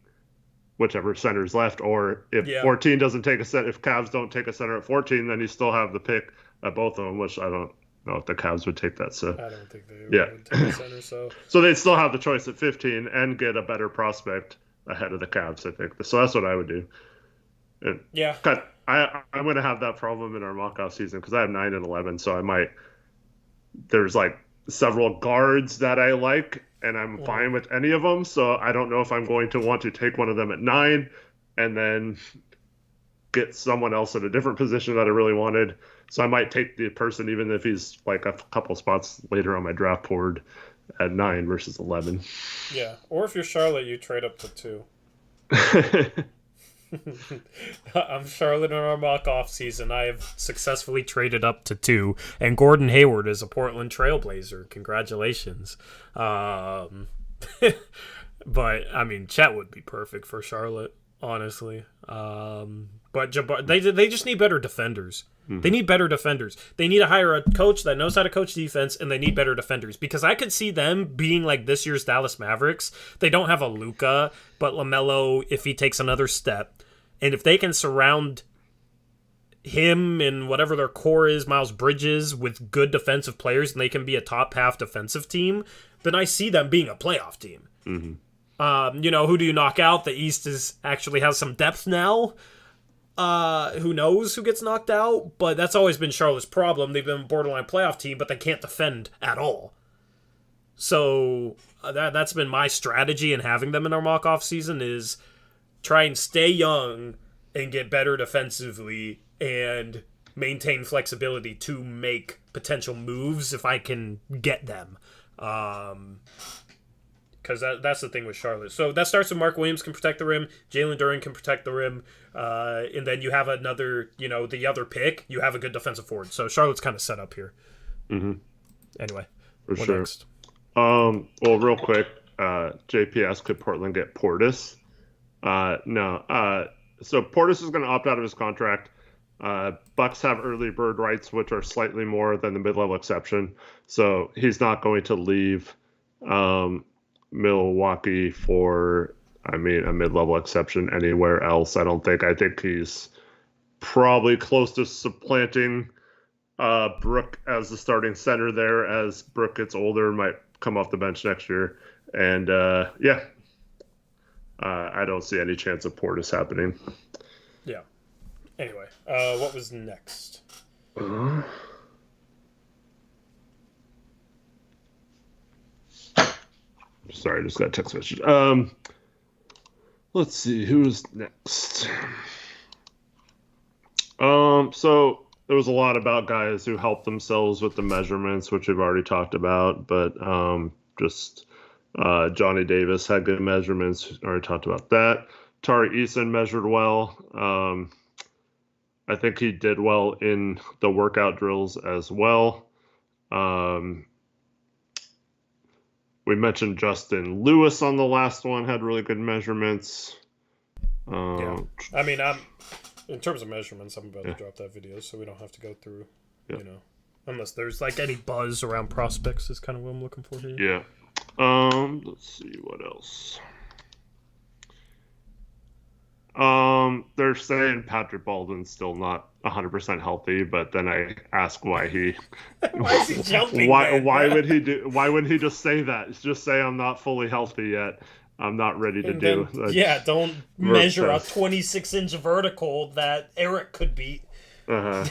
whichever center's left, or if Yeah. 14 doesn't take a set, if Cavs don't take a center at 14, then you still have the pick at both of them, which I don't know if the Cavs would take that. So I don't think they yeah, would take a center. So so they'd still have the choice at 15 and get a better prospect ahead of the Cavs, I think. So that's what I would do. And yeah, I'm going to have that problem in our mock-off season because I have 9 and 11, so I might. There's like several guards that I like, and I'm fine with any of them. So I don't know if I'm going to want to take one of them at 9 and then get someone else at a different position that I really wanted. So I might take the person even if he's like a couple spots later on my draft board at 9 versus 11. yeah. Or if you're Charlotte, you trade up to 2. I'm Charlotte in our mock-off season. I have successfully traded up to 2, and Gordon Hayward is a Portland Trailblazer. Congratulations. But I mean, Chet would be perfect for Charlotte, honestly. But they just need better defenders. Mm-hmm. They need better defenders. They need to hire a coach that knows how to coach defense, and they need better defenders. Because I could see them being like this year's Dallas Mavericks. They don't have a Luka, but LaMelo, if he takes another step, and if they can surround him and whatever their core is, Miles Bridges, with good defensive players, and they can be a top half defensive team, then I see them being a playoff team. Mm-hmm. Who do you knock out? The East actually has some depth now. Who knows who gets knocked out? But that's always been Charlotte's problem. They've been a borderline playoff team, but they can't defend at all. So that's been my strategy in having them in our mock-off season is try and stay young and get better defensively and maintain flexibility to make potential moves if I can get them. Because that's the thing with Charlotte. So that starts with Mark Williams can protect the rim, Jalen Duren can protect the rim, and then you have another, the other pick, you have a good defensive forward. So Charlotte's kind of set up here. Mm-hmm. Anyway, for what sure. Next? Well, real quick, JPS, could Portland get Portis? No. So Portis is going to opt out of his contract. Bucks have early bird rights, which are slightly more than the mid-level exception. So he's not going to leave Milwaukee for, a mid-level exception anywhere else. I don't think. I think he's probably close to supplanting Brook as the starting center there as Brook gets older, might come off the bench next year. And, I don't see any chance of Portis happening. Yeah. Anyway, what was next? Sorry, I just got a text message. Let's see, who's next? So there was a lot about guys who helped themselves with the measurements, which we've already talked about, but Johnny Davis had good measurements. Already talked about that. Tari Eason measured well. I think he did well in the workout drills as well. We mentioned Justin Lewis on the last one, had really good measurements. Yeah. In terms of measurements, I'm about to drop that video so we don't have to go through, unless there's like any buzz around prospects is kind of what I'm looking for here. Yeah. Let's see what else. They're saying Patrick Baldwin's still not 100% healthy, but then I ask why he why is he jumping? Why wouldn't he just say that? Just say I'm not fully healthy yet. I'm not ready to do. Don't measure a 26-inch vertical that Eric could beat. Yeah.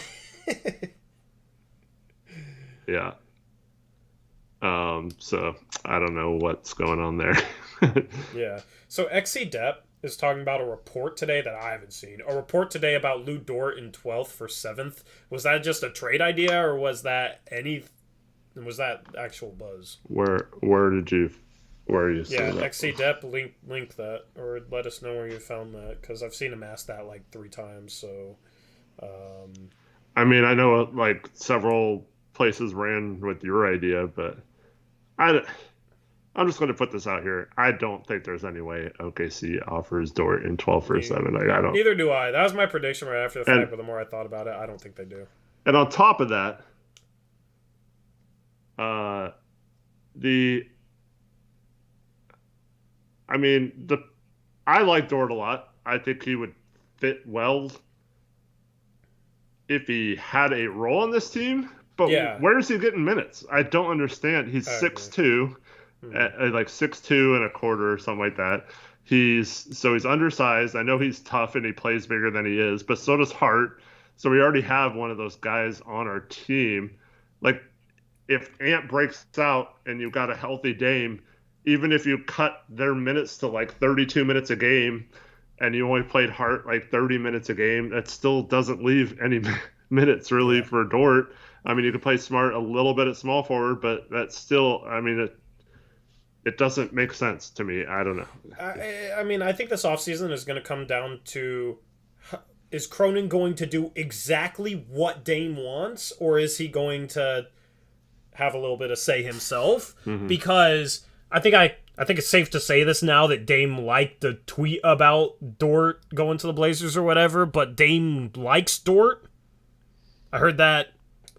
So I don't know what's going on there. Yeah. So XC Depp is talking about a report today that I haven't seen. A report today about Lou Dort in 12th for 7th. Was that just a trade idea, or was that actual buzz? Where are you seeing that? XC Depp link that, or let us know where you found that, because I've seen him ask that like 3 times. So, I know like several places ran with your idea, but I'm just going to put this out here. I don't think there's any way OKC offers Dort in 12 for 7. I don't. Neither do I. That was my prediction right after the fact, but the more I thought about it, I don't think they do. And on top of that, I like Dort a lot. I think he would fit well if he had a role on this team. But Yeah, where is he getting minutes? I don't understand. He's I six agree. two, Hmm. like 6'2" and a quarter or something like that. He's undersized. I know he's tough and he plays bigger than he is, but so does Hart. So we already have one of those guys on our team. Like if Ant breaks out and you've got a healthy Dame, even if you cut their minutes to like 32 minutes a game and you only played Hart like 30 minutes a game, that still doesn't leave any minutes really Yeah. for Dort. I mean, you could play Smart a little bit at small forward, but that's still, I mean, it doesn't make sense to me. I don't know. I mean, I think this offseason is going to come down to, is Cronin going to do exactly what Dame wants, or is he going to have a little bit of say himself? Mm-hmm. Because I think it's safe to say this now that Dame liked the tweet about Dort going to the Blazers or whatever, but Dame likes Dort. I heard that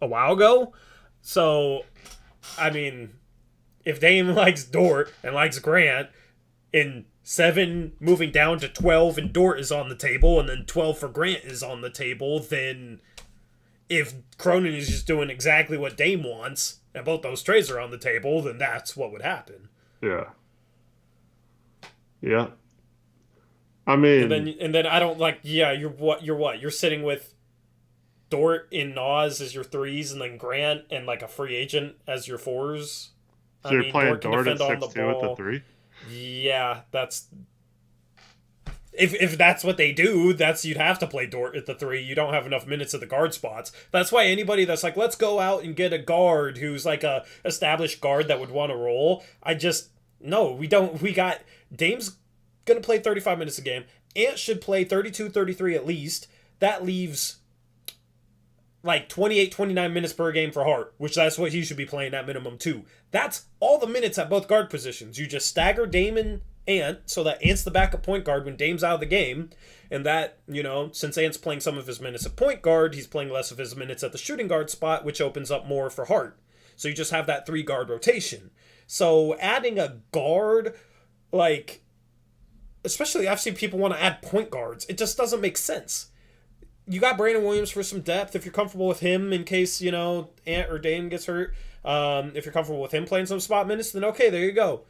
a while ago. So, I mean, if Dame likes Dort and likes Grant, and 7 moving down to 12 and Dort is on the table, and then 12 for Grant is on the table, then if Cronin is just doing exactly what Dame wants, and both those trades are on the table, then that's what would happen. Yeah. Yeah. I And then mean, I don't like, yeah, you're sitting with Dort in Nas as your threes, and then Grant and like a free agent as your fours. so I you're mean, playing Dort can Dort at defend on the 6'2" at the ball. three? Yeah, that's if that's what they do, that's you'd have to play Dort at the three. You don't have enough minutes at the guard spots. That's why anybody that's like, let's go out and get a guard who's like a established guard that would want to roll. I just no, we don't. We got Dame's gonna play 35 minutes a game. Ant should play 32, 33 at least. That leaves like 28, 29 minutes per game for Hart, which that's what he should be playing at minimum too. That's all the minutes at both guard positions. You just stagger Dame and Ant so that Ant's the backup point guard when Dame's out of the game. And that, since Ant's playing some of his minutes at point guard, he's playing less of his minutes at the shooting guard spot, which opens up more for Hart. So you just have that 3 guard rotation. So adding a guard, like, especially I've seen people want to add point guards, it just doesn't make sense. You got Brandon Williams for some depth if you're comfortable with him in case, Ant or Dame gets hurt. If you're comfortable with him playing some spot minutes, then okay, there you go.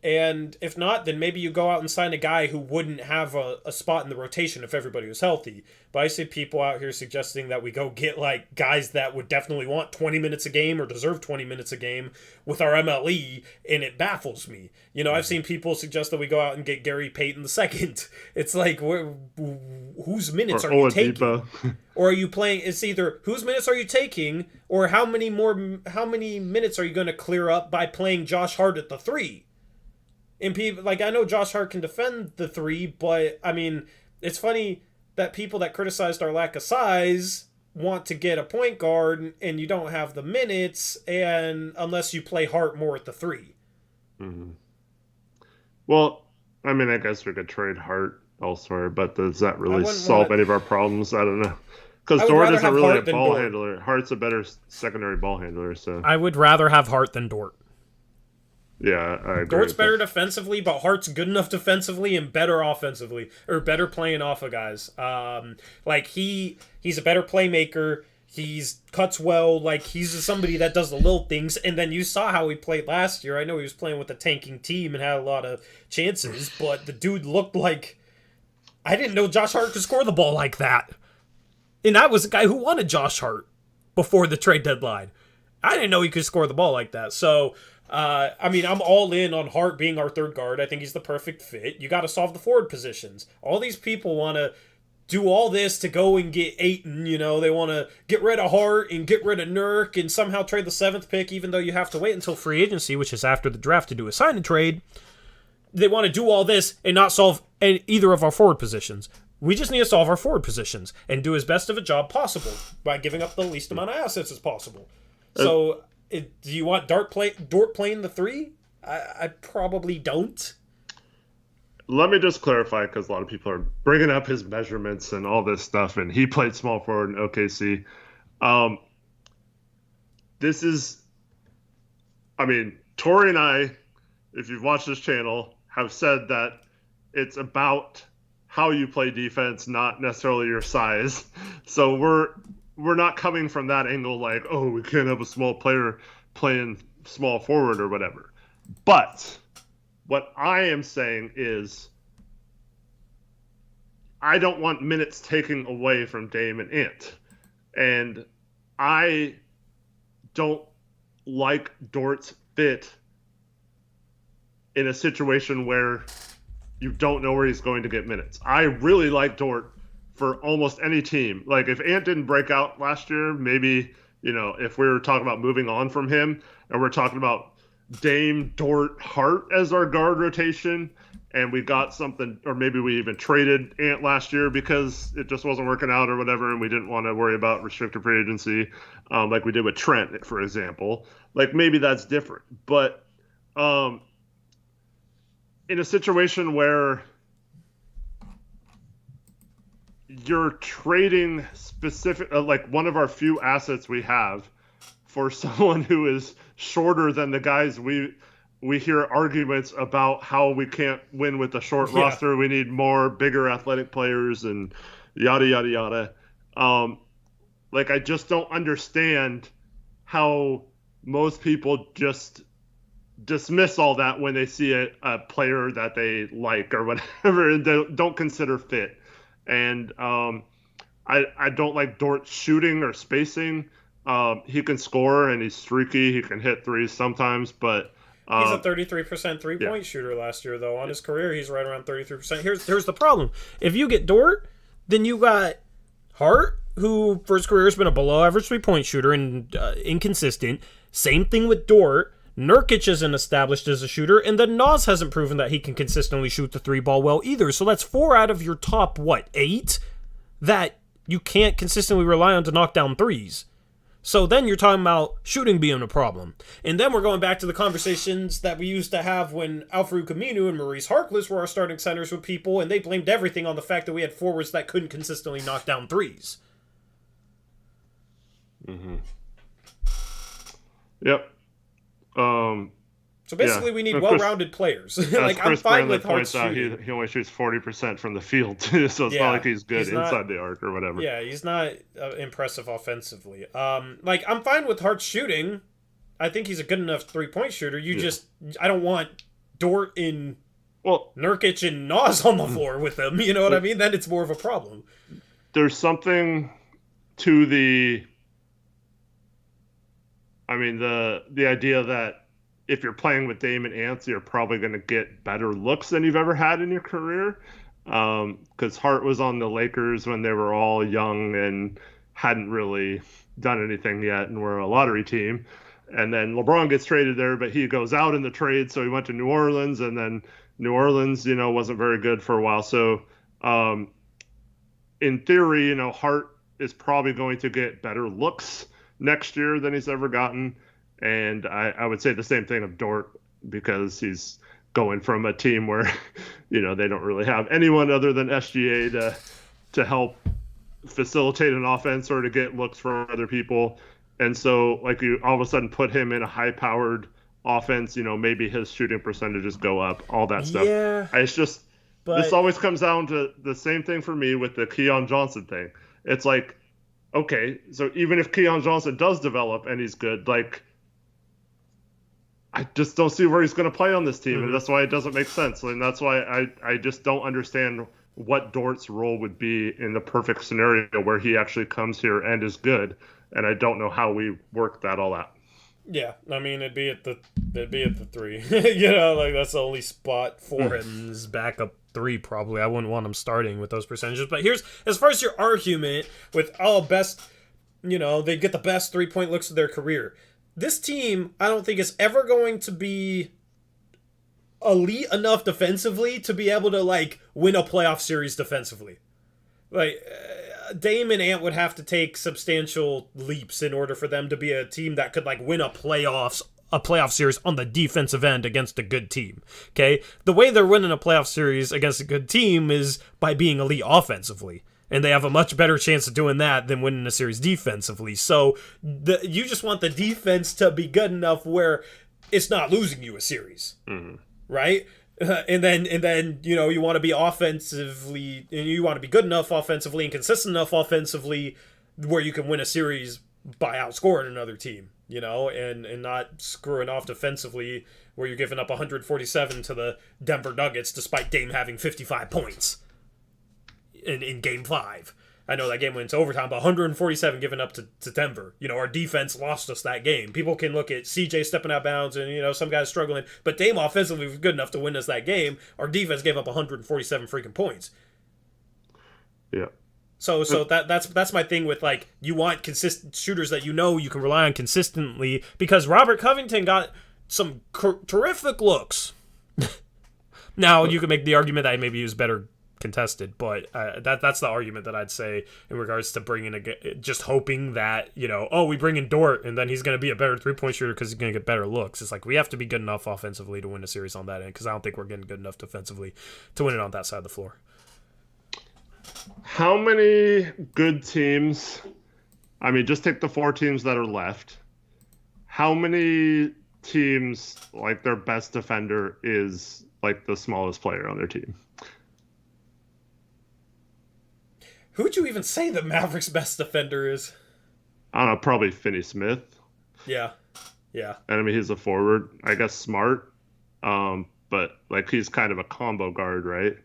And if not, then maybe you go out and sign a guy who wouldn't have a spot in the rotation if everybody was healthy. But I see people out here suggesting that we go get like guys that would definitely want 20 minutes a game or deserve 20 minutes a game with our MLE, and it baffles me. I've seen people suggest that we go out and get Gary Payton the second. It's like, whose minutes Or are you taking? Oladipo. Or are you playing? It's either whose minutes are you taking, or how many minutes are you going to clear up by playing Josh Hart at the three? And people like I know Josh Hart can defend the three, but I mean it's funny that people that criticized our lack of size want to get a point guard and you don't have the minutes, and unless you play Hart more at the three. Mm-hmm. Well, I mean, I guess we could trade Hart elsewhere, but does that I really wouldn't solve want any to. of our problems? I don't know. Because I would Dort rather isn't have really a Hart than ball Dort. handler. Hart's a better secondary ball handler, so I would rather have Hart than Dort. yeah, I agree Dort's with that. better defensively, but Hart's good enough defensively and better offensively, or better playing off of guys. Like he's a better playmaker. He's cuts well. Like he's somebody that does the little things. And then you saw how he played last year. I know he was playing with a tanking team and had a lot of chances, but the dude looked like I didn't know Josh Hart could score the ball like that. And I was a guy who wanted Josh Hart before the trade deadline. I didn't know he could score the ball like that. So, I mean, I'm all in on Hart being our third guard. I think he's the perfect fit. You got to solve the forward positions. All these people want to do all this to go and get Ayton. They want to get rid of Hart and get rid of Nurk and somehow trade the 7th pick, even though you have to wait until free agency, which is after the draft, to do a sign and trade. They want to do all this and not solve either of our forward positions. We just need to solve our forward positions and do as best of a job possible by giving up the least amount of assets as possible. So, do you want Dort playing the three? I probably don't. Let me just clarify because a lot of people are bringing up his measurements and all this stuff, and he played small forward in OKC. This is, I mean, Tori and I, if you've watched this channel, have said that it's about how you play defense, not necessarily your size. So we're not coming from that angle like, oh, we can't have a small player playing small forward or whatever. But what I am saying is I don't want minutes taken away from Dame and Ant. And I don't like Dort's fit in a situation where you don't know where he's going to get minutes. I really like Dort for almost any team. Like, if Ant didn't break out last year, maybe, if we were talking about moving on from him and we're talking about Dame, Dort, Hart as our guard rotation, and we got something, or maybe we even traded Ant last year because it just wasn't working out or whatever, and we didn't want to worry about restricted free agency, like we did with Trent, for example. Like, maybe that's different. But in a situation where you're trading specific, like one of our few assets we have for someone who is shorter than the guys we hear arguments about how we can't win with a short roster. We need more bigger athletic players and yada, yada, yada. Like, I just don't understand how most people just dismiss all that when they see a player that they like or whatever, and they don't consider fit. And I don't like Dort shooting or spacing. He can score and he's streaky. He can hit threes sometimes, but he's a 33% three-point shooter last year, though. On his career, he's right around 33%. Here's the problem. If you get Dort, then you got Hart, who for his career has been a below-average three-point shooter and inconsistent. Same thing with Dort. Nurkic isn't established as a shooter, and then Nas hasn't proven that he can consistently shoot the three ball well either. So that's 4 out of your top, 8 that you can't consistently rely on to knock down threes. So then you're talking about shooting being a problem. And then we're going back to the conversations that we used to have when Al-Farouq Aminu and Maurice Harkless were our starting centers with people, and they blamed everything on the fact that we had forwards that couldn't consistently knock down threes. Mm-hmm. Yep. So basically, we need well-rounded players. Like, I'm fine with Hart's shooting. He only shoots 40% from the field, too, so it's not like he's good inside the arc or whatever. Yeah, he's not impressive offensively. Like, I'm fine with Hart's shooting. I think he's a good enough three-point shooter. I don't want Dort and Nurkic and Nas on the floor with him. You know what I mean? Then it's more of a problem. There's something to the idea that if you're playing with Dame and Ant, you're probably going to get better looks than you've ever had in your career. Because Hart was on the Lakers when they were all young and hadn't really done anything yet and were a lottery team. And then LeBron gets traded there, but he goes out in the trade, so he went to New Orleans, and then New Orleans, wasn't very good for a while. So in theory, Hart is probably going to get better looks next year than he's ever gotten. And I would say the same thing of Dort, because going from a team where, they don't really have anyone other than SGA to help facilitate an offense or to get looks from other people. And so, like, you all of a sudden put him in a high-powered offense, maybe his shooting percentages go up, all that stuff. Yeah. It's just, this always comes down to the same thing for me with the Keon Johnson thing. It's like, okay, so even if Keon Johnson does develop and he's good, like, I just don't see where he's going to play on this team, and that's why it doesn't make sense. And that's why I just don't understand what Dort's role would be in the perfect scenario where he actually comes here and is good. And I don't know how we work that all out. Yeah, I mean, it'd be at the 3. Like, that's the only spot for him, is backup 3 probably. I wouldn't want him starting with those percentages. But here's, as far as your argument with best, they get the best 3-point looks of their career. This team, I don't think, is ever going to be elite enough defensively to be able to, like, win a playoff series defensively. Like, Dame and Ant would have to take substantial leaps in order for them to be a team that could, like, win a playoff series on the defensive end against a good team. Okay? The way they're winning a playoff series against a good team is by being elite offensively. And they have a much better chance of doing that than winning a series defensively. So you just want the defense to be good enough where it's not losing you a series. Mm-hmm. Right? And then you want to be offensively, and you want to be good enough offensively and consistent enough offensively where you can win a series by outscoring another team, and not screwing off defensively where you're giving up 147 to the Denver Nuggets despite Dame having 55 points in Game 5. I know that game went into overtime, but 147 given up to Denver. Our defense lost us that game. People can look at CJ stepping out of bounds and, some guys struggling. But Dame offensively was good enough to win us that game. Our defense gave up 147 freaking points. Yeah. So that's my thing with, like, you want consistent shooters that you can rely on consistently, because Robert Covington got some terrific looks. Now, you can make the argument that maybe he was better contested, but that's the argument that I'd say in regards to just hoping that we bring in Dort and then he's going to be a better 3-point shooter because he's going to get better looks. It's like we have to be good enough offensively to win a series on that end, because I don't think we're getting good enough defensively to win it on that side of the floor. How many good teams, I mean, just take the 4 teams that are left, how many teams, like, their best defender is like the smallest player on their team? Who would you even say the Mavericks' best defender is? I don't know, probably Finney Smith. Yeah. And I mean, he's a forward, I guess, smart. But like, he's kind of a combo guard, right?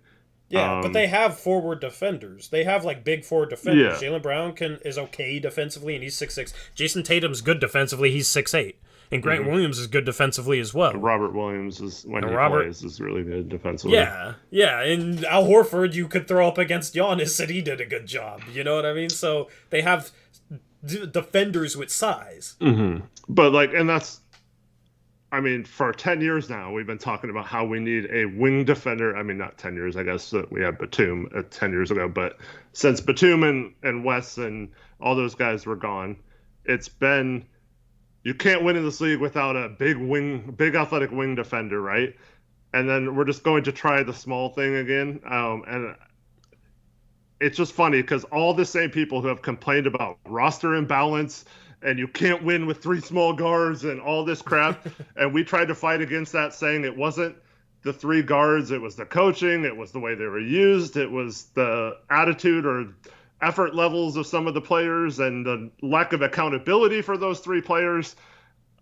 Yeah, but they have forward defenders. They have, like, big forward defenders. Yeah. Jaylen Brown is okay defensively, and he's 6'6". Jason Tatum's good defensively. He's 6'8". And Grant Williams is good defensively as well. And Robert Williams plays is really good defensively. Yeah, and Al Horford you could throw up against Giannis, and he did a good job. You know what I mean? So they have defenders with size. Mm-hmm. But, like, and that's, I mean, for 10 years now, we've been talking about how we need a wing defender. I mean, not 10 years, I guess. We had Batum 10 years ago. But since Batum and Wes and all those guys were gone, it's been, you can't win in this league without a big athletic wing defender, right? And then we're just going to try the small thing again. And it's just funny because all the same people who have complained about roster imbalance and you can't win with 3 small guards and all this crap. And we tried to fight against that, saying it wasn't the 3 guards, it was the coaching, it was the way they were used, it was the attitude or effort levels of some of the players and the lack of accountability for those 3 players.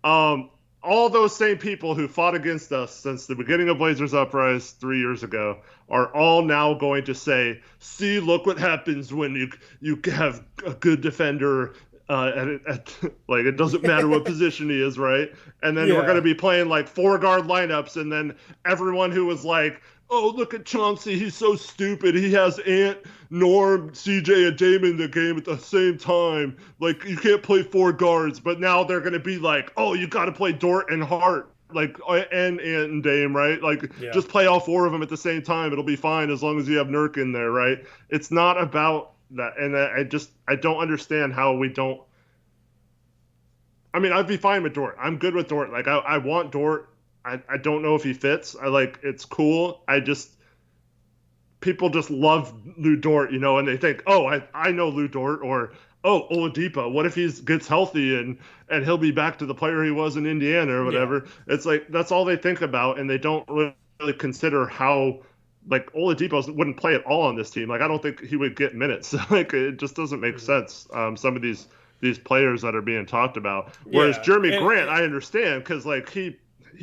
All those same people who fought against us since the beginning of Blazers Uprise 3 years ago are all now going to say, see, look what happens when you have a good defender. Like, it doesn't matter what position he is, right? And then we're going to be playing like 4 guard lineups, and then everyone who was like, oh, look at Chauncey, he's so stupid. He has Ant, Norm, CJ, and Dame in the game at the same time. Like, you can't play 4 guards. But now they're going to be like, oh, you got to play Dort and Hart, like, and Ant and Dame, right? Like, just play all 4 of them at the same time. It'll be fine as long as you have Nurk in there, right? It's not about that. And I don't understand how we don't. I mean, I'd be fine with Dort. I'm good with Dort. Like, I want Dort. I don't know if he fits. It's cool. People just love Lou Dort, and they think, oh, I know Lou Dort, or, oh, Oladipo. What if he gets healthy and he'll be back to the player he was in Indiana or whatever? Yeah. It's like, that's all they think about, and they don't really consider how, like, Oladipo wouldn't play at all on this team. Like, I don't think he would get minutes. Like, it just doesn't make sense. Some of these players that are being talked about. Whereas Jeremy Grant, I understand, because, like, he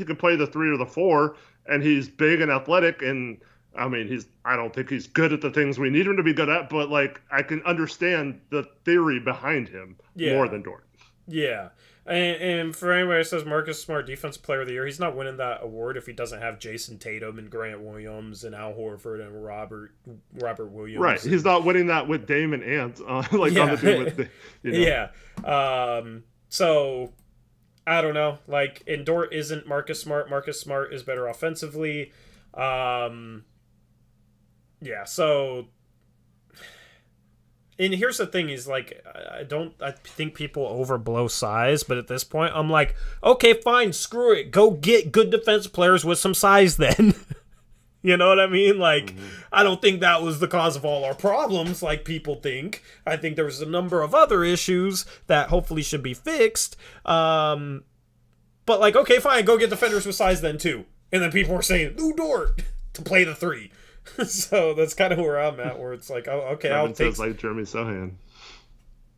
can play the 3 or the 4, and he's big and athletic, and I mean, I don't think he's good at the things we need him to be good at, but, like, I can understand the theory behind him more than Dort. Yeah. And for anybody that says Marcus Smart Defensive Player of the Year, he's not winning that award if he doesn't have Jason Tatum and Grant Williams and Al Horford and Robert Williams. Right. He's not winning that with Dame and Ant, on the team with Yeah. So I don't know. Like, and Dort isn't Marcus Smart. Marcus Smart is better offensively. Yeah, so, and here's the thing is, like, I think people overblow size, but at this point, I'm like, okay, fine, screw it. Go get good defensive players with some size then. You know what I mean? Like, I don't think that was the cause of all our problems, like people think. I think there was a number of other issues that hopefully should be fixed. But, like, okay, fine, go get defenders with size then, too. And then people were saying, Lou Dort to play the 3. So that's kind of where I'm at, where it's like, oh, okay, I'll take... says like Jeremy Sohan.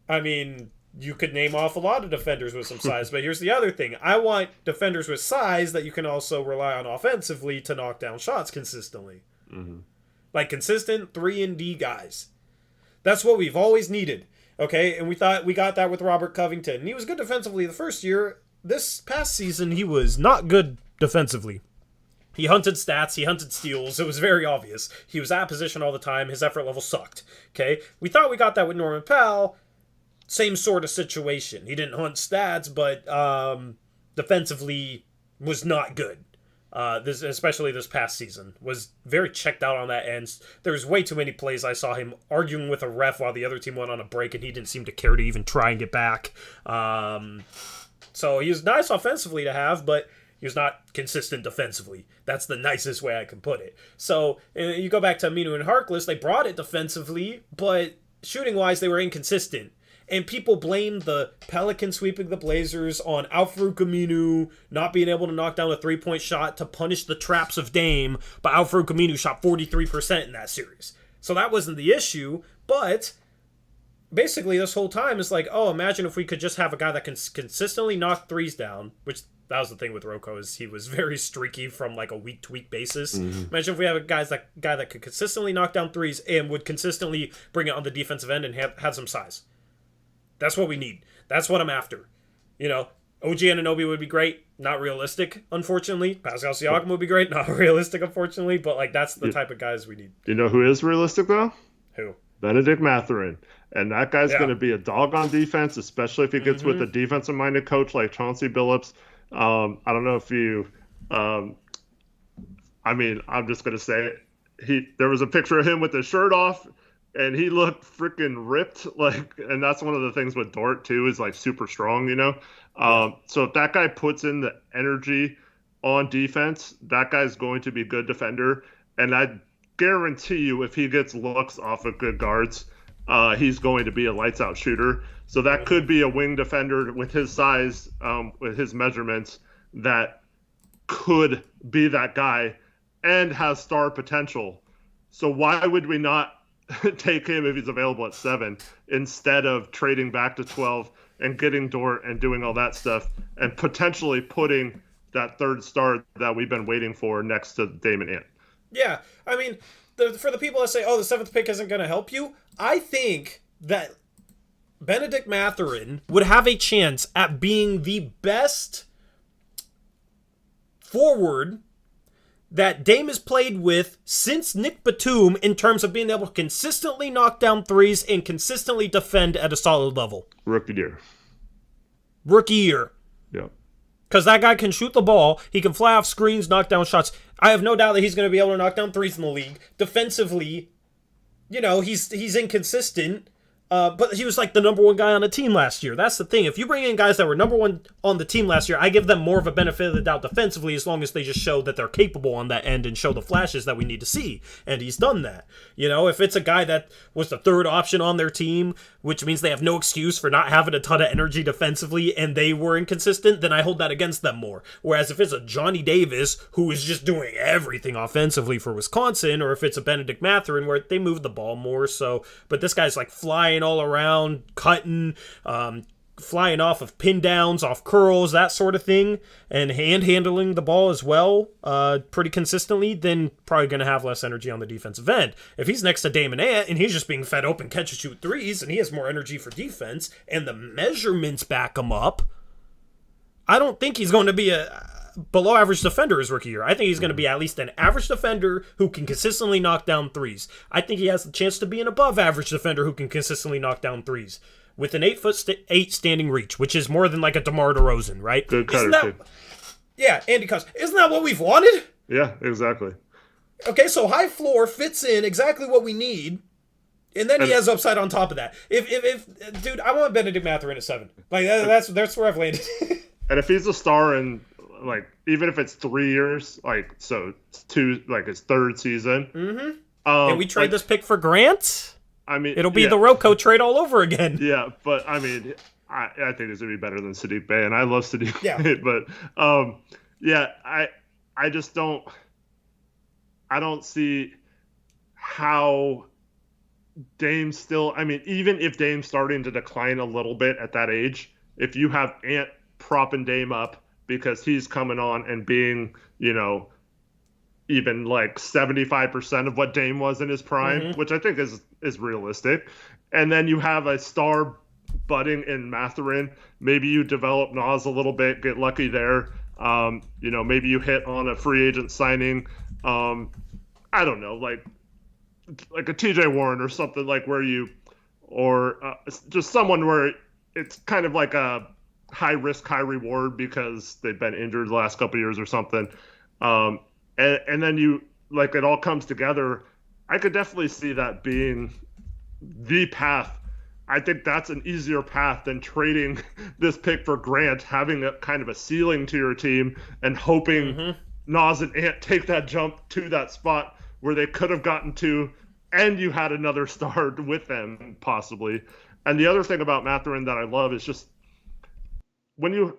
I mean, you could name off a lot of defenders with some size, but here's the other thing. I want defenders with size that you can also rely on offensively to knock down shots consistently. Mm-hmm. Like consistent 3-and-D guys. That's what we've always needed. Okay, and we thought we got that with Robert Covington. And he was good defensively the first year. This past season, he was not good defensively. He hunted stats, he hunted steals. It was very obvious. He was out of position all the time. His effort level sucked. Okay? We thought we got that with Norman Powell. Same sort of situation. He didn't hunt stats, but defensively was not good. Especially this past season. Was very checked out on that end. There was way too many plays I saw him arguing with a ref while the other team went on a break, and he didn't seem to care to even try and get back. So he was nice offensively to have, but he was not consistent defensively. That's the nicest way I can put it. So you go back to Aminu and Harkless, they brought it defensively, but shooting-wise, they were inconsistent. And people blame the Pelicans sweeping the Blazers on Al-Farouq Aminu not being able to knock down a three-point shot to punish the traps of Dame, but Al-Farouq Aminu shot 43% in that series. So that wasn't the issue, but basically this whole time it's like, oh, imagine if we could just have a guy that can consistently knock threes down, which that was the thing with Rocco, is he was very streaky from like a week-to-week basis. Mm-hmm. Imagine if we have a guy that could consistently knock down threes and would consistently bring it on the defensive end and have some size. That's what we need. That's what I'm after. You know, OG Anunoby would be great. Not realistic, unfortunately. Pascal Siakam would be great. Not realistic, unfortunately. But, like, that's the type of guys we need. You know who is realistic, though? Who? Benedict Matheran. And that guy's going to be a dog on defense, especially if he gets with a defensive-minded coach like Chauncey Billups. I don't know if you I'm just going to say it. There was a picture of him with his shirt off, and he looked freaking ripped. And that's one of the things with Dort, too, is, like, super strong, you know? So if that guy puts in the energy on defense, that guy's going to be a good defender. And I guarantee you if he gets looks off of good guards, he's going to be a lights-out shooter. So that could be a wing defender with his size, with his measurements, that could be that guy and has star potential. So why would we not take him if he's available at 7 instead of trading back to 12 and getting Dort and doing all that stuff and potentially putting that third star that we've been waiting for next to Damon Ant? Yeah, I mean, for the people that say, oh, the 7th pick isn't going to help you, I think that Benedict Matheran would have a chance at being the best forward that Dame has played with since Nick Batum in terms of being able to consistently knock down threes and consistently defend at a solid level. Rookie year. Yeah. Because that guy can shoot the ball. He can fly off screens, knock down shots. I have no doubt that he's going to be able to knock down threes in the league. Defensively, you know, he's inconsistent. But he was like the number 1 guy on the team last year. That's the thing. If you bring in guys that were number 1 on the team last year, I give them more of a benefit of the doubt defensively as long as they just show that they're capable on that end and show the flashes that we need to see. And he's done that. You know, if it's a guy that was the 3rd option on their team, which means they have no excuse for not having a ton of energy defensively and they were inconsistent, then I hold that against them more. Whereas if it's a Johnny Davis who is just doing everything offensively for Wisconsin, or if it's a Benedict Matheran where they move the ball more, but this guy's like flying all around, cutting, flying off of pin downs, off curls, that sort of thing, and handling the ball as well, pretty consistently, then probably going to have less energy on the defensive end. If he's next to Damon Ant and he's just being fed open catch and shoot threes and he has more energy for defense and the measurements back him up, I don't think he's going to be a below average defender his rookie year. I think he's going to be at least an average defender who can consistently knock down threes. I think he has the chance to be an above average defender who can consistently knock down threes with an 8'8" standing reach, which is more than like a DeMar DeRozan, right? Good cutter, too. Yeah, Andy Cousins. Isn't that what we've wanted? Yeah, exactly. Okay, so high floor fits in exactly what we need, and then he has upside on top of that. If dude, I want Benedict Matheran at 7. Like that's where I've landed. And if he's a star in, like, even if it's 3 years, like, so 2, like his 3rd season. Mm-hmm. Can we trade this pick for Grant? I mean, it'll be the Rocco trade all over again. Yeah, but I mean, I think this would be better than Sadiq Bey, and I love Sadiq Bey. But I I just don't see how Dame's still, I mean, even if Dame's starting to decline a little bit at that age, if you have Ant propping Dame up because he's coming on and being, even like 75% of what Dame was in his prime, which I think is realistic. And then you have a star budding in Matheran. Maybe you develop Nas a little bit, get lucky there. Maybe you hit on a free agent signing. I don't know, like a TJ Warren or something, like just someone where it's kind of like a high risk, high reward because they've been injured the last couple of years or something. And then it all comes together. I could definitely see that being the path. I think that's an easier path than trading this pick for Grant, having a kind of a ceiling to your team and hoping Nas and Ant take that jump to that spot where they could have gotten to, and you had another star with them possibly. And the other thing about Matheran that I love is just when you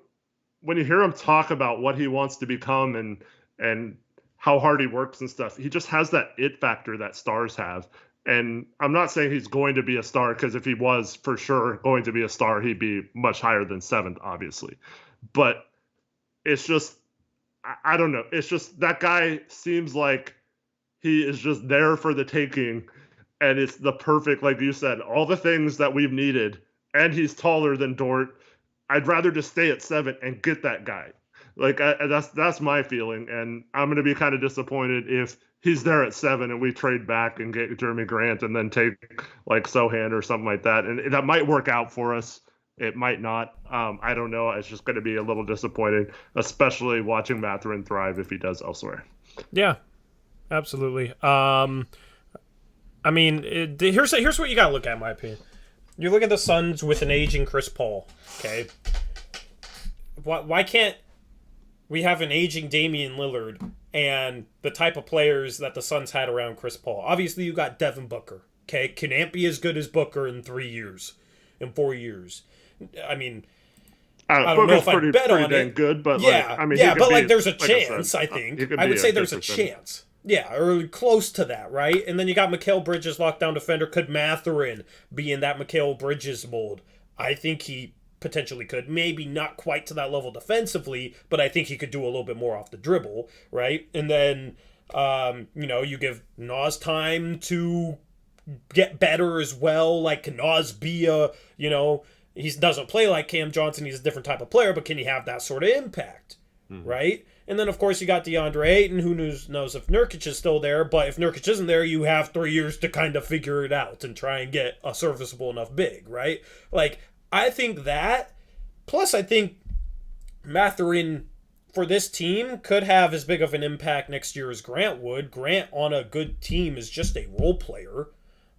hear him talk about what he wants to become and how hard he works and stuff, he just has that it factor that stars have. And I'm not saying he's going to be a star, because if he was for sure going to be a star, he'd be much higher than 7th, obviously. But it's just, I don't know. It's just that guy seems like he is just there for the taking. And it's the perfect, like you said, all the things that we've needed. And he's taller than Dort. I'd rather just stay at 7 and get that guy. Like that's my feeling, and I'm going to be kind of disappointed if he's there at 7 and we trade back and get Jeremy Grant and then take like Sohan or something like that. And that might work out for us. It might not. I don't know. It's just going to be a little disappointing, especially watching Matheran thrive if he does elsewhere. Yeah, absolutely. Here's what you got to look at, in my opinion. You look at the Suns with an aging Chris Paul. Okay, why can't we have an aging Damian Lillard and the type of players that the Suns had around Chris Paul? Obviously, you got Devin Booker. Okay, can Ant be as good as Booker in 3 years, in 4 years? I mean, I don't know if I'd bet on it. Good, but there's a chance. I think I would say there's a chance. Yeah, or close to that, right? And then you got Mikal Bridges, lockdown defender. Could Matheran be in that Mikal Bridges mold? I think he potentially could. Maybe not quite to that level defensively, but I think he could do a little bit more off the dribble, right? And then, you give Nas time to get better as well. Like, can Nas be he doesn't play like Cam Johnson. He's a different type of player, but can he have that sort of impact, right? And then, of course, you got DeAndre Ayton. Who knows if Nurkic is still there, but if Nurkic isn't there, you have 3 years to kind of figure it out and try and get a serviceable enough big, right? Like, I think that, plus I think Matheran for this team could have as big of an impact next year as Grant would. Grant on a good team is just a role player,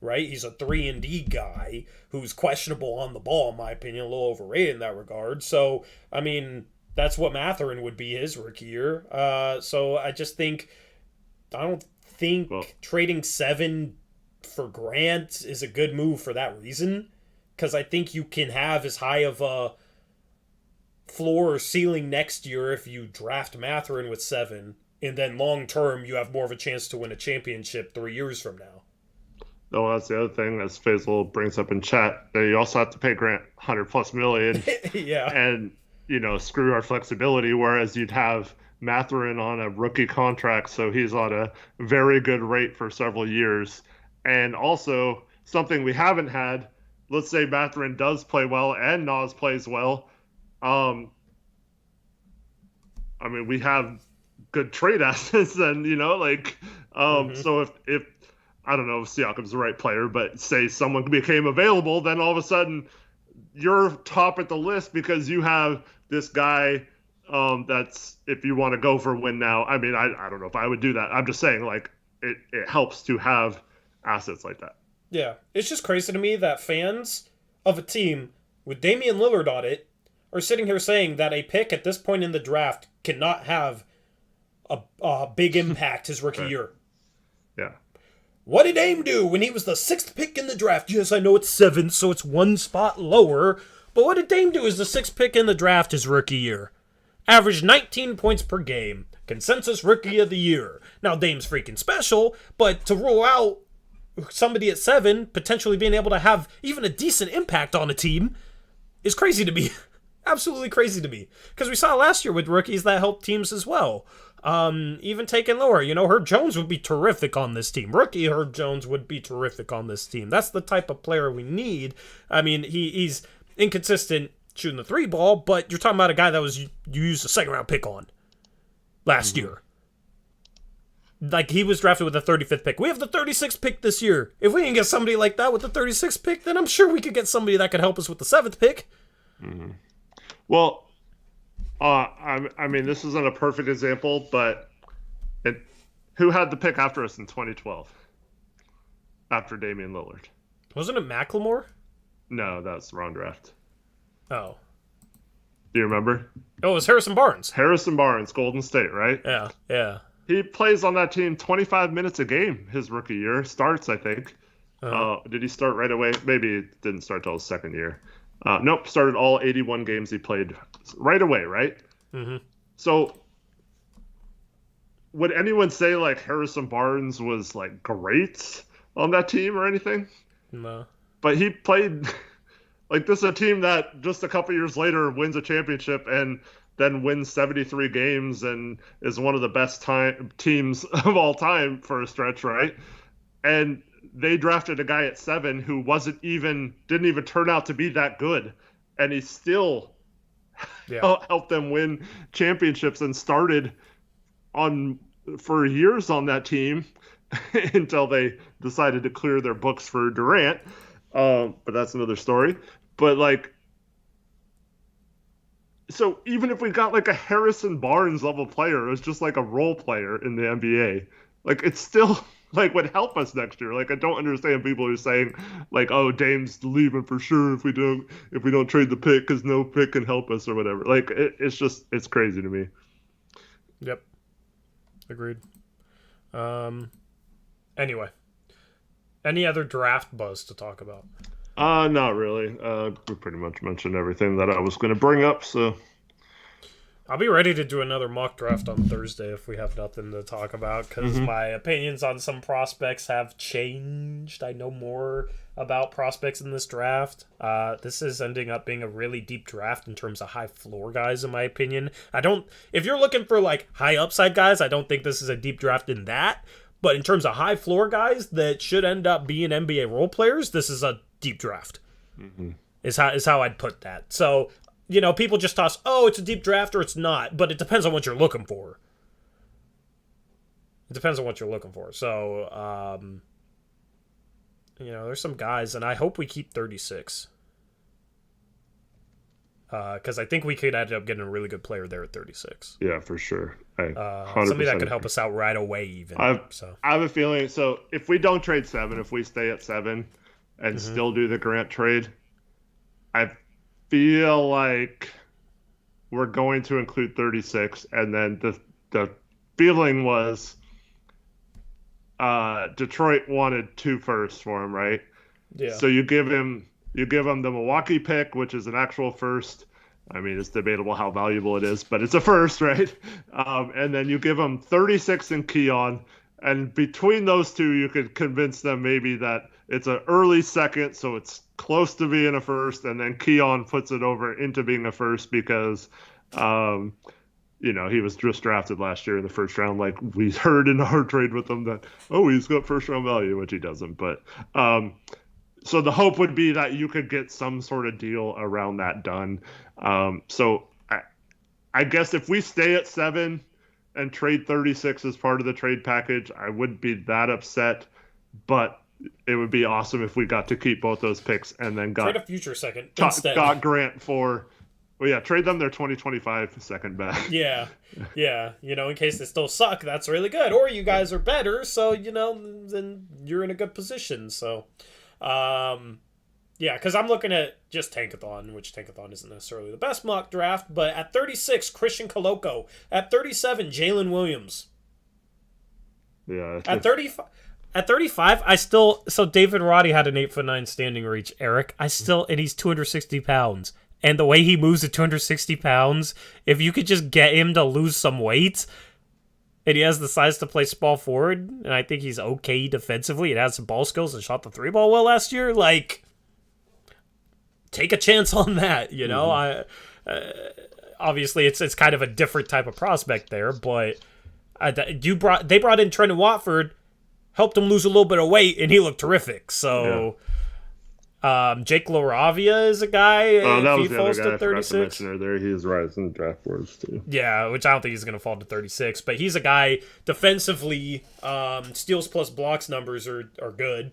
right? He's a 3-and-D guy who's questionable on the ball, in my opinion, a little overrated in that regard. So, I mean, that's what Matheran would be his rookie year. So I just think, I don't think trading 7 for Grant is a good move for that reason. Because I think you can have as high of a floor or ceiling next year if you draft Matheran with 7, and then long term you have more of a chance to win a championship 3 years from now. Oh, that's the other thing, as Faisal brings up in chat, that you also have to pay Grant $100+ million. Yeah. And, screw our flexibility, whereas you'd have Matheran on a rookie contract, so he's on a very good rate for several years. And also, something we haven't had, let's say Matheran does play well and Nas plays well. We have good trade assets, and so if I don't know if Siakam's the right player, but say someone became available, then all of a sudden you're top at the list because you have this guy that's, if you want to go for a win now. I mean, I don't know if I would do that. I'm just saying, like, it helps to have assets like that. Yeah, it's just crazy to me that fans of a team with Damian Lillard on it are sitting here saying that a pick at this point in the draft cannot have a big impact his rookie year. Yeah. What did Dame do when he was the 6th pick in the draft? Yes, I know it's 7th, so it's one spot lower. But what did Dame do as the 6th pick in the draft his rookie year? Averaged 19 points per game. Consensus Rookie of the Year. Now, Dame's freaking special, but to rule out somebody at 7 potentially being able to have even a decent impact on a team is crazy to me. Absolutely crazy to me. Because we saw last year with rookies that helped teams as well. Even taking lower, Herb Jones would be terrific on this team. Rookie Herb Jones would be terrific on this team. That's the type of player we need. I mean, he's inconsistent shooting the 3 ball, but you're talking about a guy that you used a second round pick on last year. Like, he was drafted with the 35th pick. We have the 36th pick this year. If we can get somebody like that with the 36th pick, then I'm sure we could get somebody that could help us with the 7th pick. Mm-hmm. Well, I mean, this isn't a perfect example, but who had the pick after us in 2012? After Damian Lillard. Wasn't it Macklemore? No, that's the wrong draft. Oh. Do you remember? Oh, it was Harrison Barnes. Harrison Barnes, Golden State, right? Yeah. He plays on that team 25 minutes a game his rookie year. Starts, I think. Did he start right away? Maybe he didn't start till his second year. Nope, started all 81 games he played right away, right? Mm-hmm. So, would anyone say, like, Harrison Barnes was, like, great on that team or anything? No. But he played... Like, this is a team that just a couple years later wins a championship and then wins 73 games and is one of the best teams of all time for a stretch, right? And they drafted a guy at 7 who didn't even turn out to be that good. And he still helped them win championships and started for years on that team until they decided to clear their books for Durant. But that's another story. But, like, so even if we got, like, a Harrison Barnes level player, it was just, like, a role player in the NBA, like, it's still, like, would help us next year. Like, I don't understand people who are saying, like, oh, Dame's leaving for sure if we don't trade the pick because no pick can help us or whatever. Like, it's crazy to me. Yep. Agreed. Anyway. Any other draft buzz to talk about? Not really. We pretty much mentioned everything that I was going to bring up, so... I'll be ready to do another mock draft on Thursday if we have nothing to talk about, because my opinions on some prospects have changed. I know more about prospects in this draft. This is ending up being a really deep draft in terms of high floor guys, in my opinion. If you're looking for, like, high upside guys, I don't think this is a deep draft in that. But in terms of high floor guys that should end up being NBA role players, this is a deep draft. Is how I'd put that. So, people just toss, oh, it's a deep draft or it's not, but it depends on what you're looking for. So, there's some guys, and I hope we keep 36. Because I think we could end up getting a really good player there at 36. Yeah, for sure. Somebody that could help us out right away, even. I have a feeling, so if we don't trade 7, if we stay at 7 and still do the Grant trade, I feel like we're going to include 36, and then the feeling was Detroit wanted 2 firsts for him, right? Yeah. So you give him the Milwaukee pick, which is an actual first. I mean, it's debatable how valuable it is, but it's a first, right? And then you give him 36 in Keon, and between those two, you could convince them maybe that it's an early second, so it's close to being a first, and then Keon puts it over into being a first because, he was just drafted last year in the first round. Like, we heard in our trade with him that, oh, he's got first round value, which he doesn't. But so the hope would be that you could get some sort of deal around that done. So I guess if we stay at 7 and trade 36 as part of the trade package, I wouldn't be that upset. But it would be awesome if we got to keep both those picks and then got trade a future second instead. Got Grant for, trade them their 2025 second back. Yeah. In case they still suck, that's really good. Or you guys are better, so then you're in a good position. So, because I'm looking at just Tankathon, which Tankathon isn't necessarily the best mock draft, but at 36, Christian Coloco. At 37, Jaylen Williams. Yeah. At 35, so David Roddy had an 8'9" standing reach, Eric. And he's 260 pounds. and the way he moves at 260 pounds, if you could just get him to lose some weight, and he has the size to play small forward, and I think he's okay defensively, and has some ball skills and shot the 3-ball well last year, like, take a chance on that, you know? Obviously, it's kind of a different type of prospect there, but they brought in Trendon Watford, helped him lose a little bit of weight, and he looked terrific, so... Yeah. Jake LaRavia is a guy. That if was he the falls other guy to 36. I forgot to mention there. He is rising the draft boards too. Yeah, which I don't think he's going to fall to 36. But he's a guy defensively. Steals plus blocks numbers are good.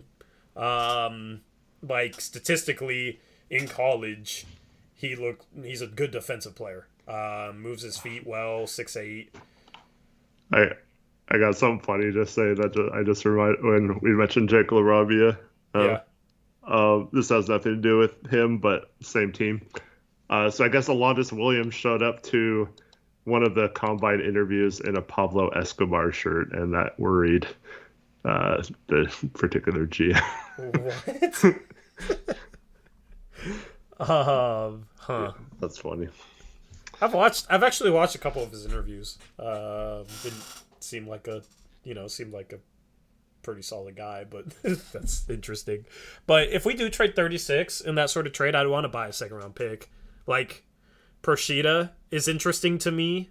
Like statistically in college, he's a good defensive player. Moves his feet well. 6'8". I got something funny to say that I just reminded when we mentioned Jake LaRavia. Yeah. This has nothing to do with him, but same team. So I guess Alondas Williams showed up to one of the combine interviews in a Pablo Escobar shirt, and that worried the particular GM. What? Yeah, that's funny. I've actually watched a couple of his interviews. Didn't seem like a pretty solid guy, but that's interesting. But if we do trade 36 in that sort of trade, I'd want to buy a second round pick. Like Pershita is interesting to me.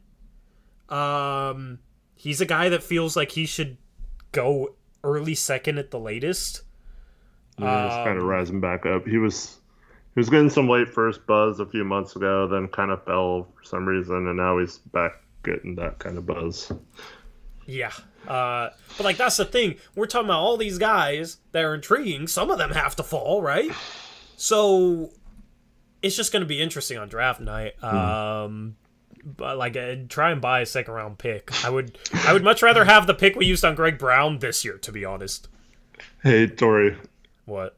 He's a guy that feels like he should go early second at the latest. Yeah, he's kind of rising back up. He was getting some late first buzz a few months ago, then kind of fell for some reason, and now he's back getting that kind of buzz. Yeah. But like that's the thing. We're talking about all these guys that are intriguing. Some of them have to fall, right? So it's just going to be interesting on draft night. But like try and buy a second round pick. I would much rather have the pick we used on Greg Brown this year, to be honest. Hey, Tori. What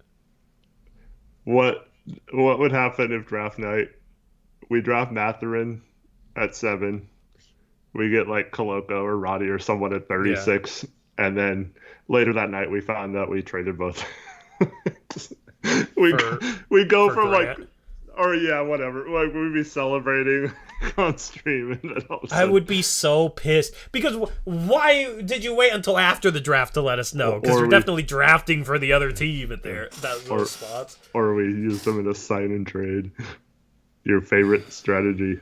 would happen if draft night we draft Matheran at 7? We get like Koloko or Roddy or someone at 36, and then later that night we found out we traded both. we go from Grant. like, or yeah, whatever. Like we'd be celebrating on stream, and then all of a I sudden, would be so pissed because why did you wait until after the draft to let us know? Because you're definitely drafting for the other team at those spots. Or we used them in a sign and trade. Your favorite strategy.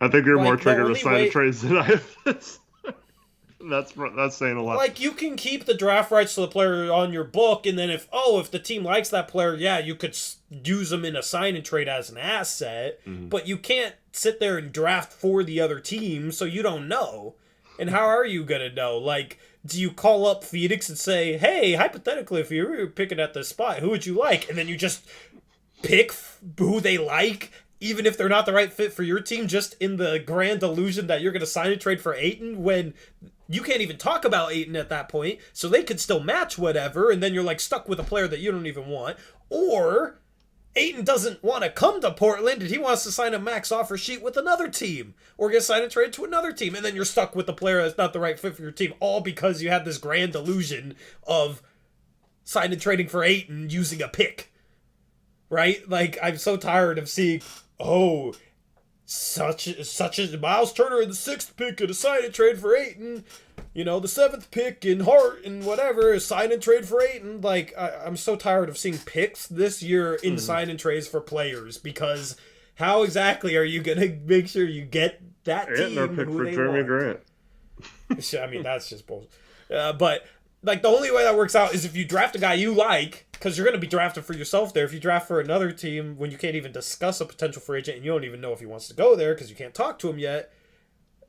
I think you're more triggered with sign and trades than I am. That's saying a lot. Like, you can keep the draft rights to the player on your book, and then if the team likes that player, yeah, you could use them in a sign and trade as an asset, but you can't sit there and draft for the other team, so you don't know. And how are you going to know? Like, do you call up Phoenix and say, hey, hypothetically, if you were picking at this spot, who would you like? And then you just pick who they like, even if they're not the right fit for your team, just in the grand illusion that you're going to sign and trade for Ayton when you can't even talk about Ayton at that point, so they could still match whatever, and then you're like stuck with a player that you don't even want. Or Ayton doesn't want to come to Portland and he wants to sign a max offer sheet with another team or get signed and traded to another team, and then you're stuck with the player that's not the right fit for your team, all because you had this grand illusion of signing and trading for Ayton using a pick. Right? Like, I'm so tired of seeing, such as Miles Turner in the 6th pick and a sign and trade for Ayton, the 7th pick in Hart and whatever, sign and trade for Ayton. Like, I'm so tired of seeing picks this year in sign and trades for players, because how exactly are you going to make sure you get that team and pick who for they Jeremy want? Grant. I mean, that's just bullshit. But like, the only way that works out is if you draft a guy you like, because you're going to be drafted for yourself there. If you draft for another team when you can't even discuss a potential free agent and you don't even know if he wants to go there because you can't talk to him yet,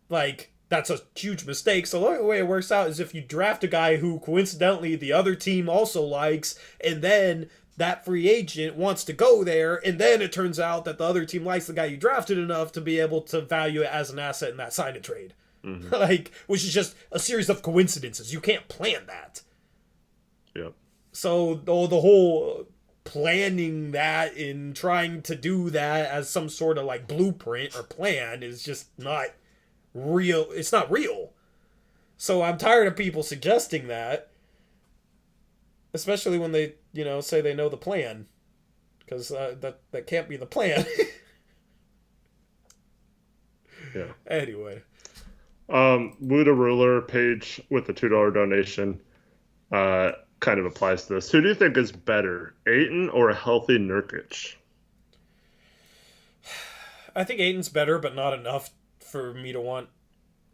like, that's a huge mistake. So the only way it works out is if you draft a guy who coincidentally the other team also likes, and then that free agent wants to go there, and then it turns out that the other team likes the guy you drafted enough to be able to value it as an asset in that sign and trade. Like, which is just a series of coincidences. You can't plan that. Yep. So the whole planning that and trying to do that as some sort of like blueprint or plan is just not real. It's not real. So I'm tired of people suggesting that, especially when they, say they know the plan. because that can't be the plan. Yeah. Anyway. Wuda Ruler page with the $2 donation kind of applies to this. Who do you think is better, Ayton or a healthy Nurkic? I think Ayton's better, but not enough for me to want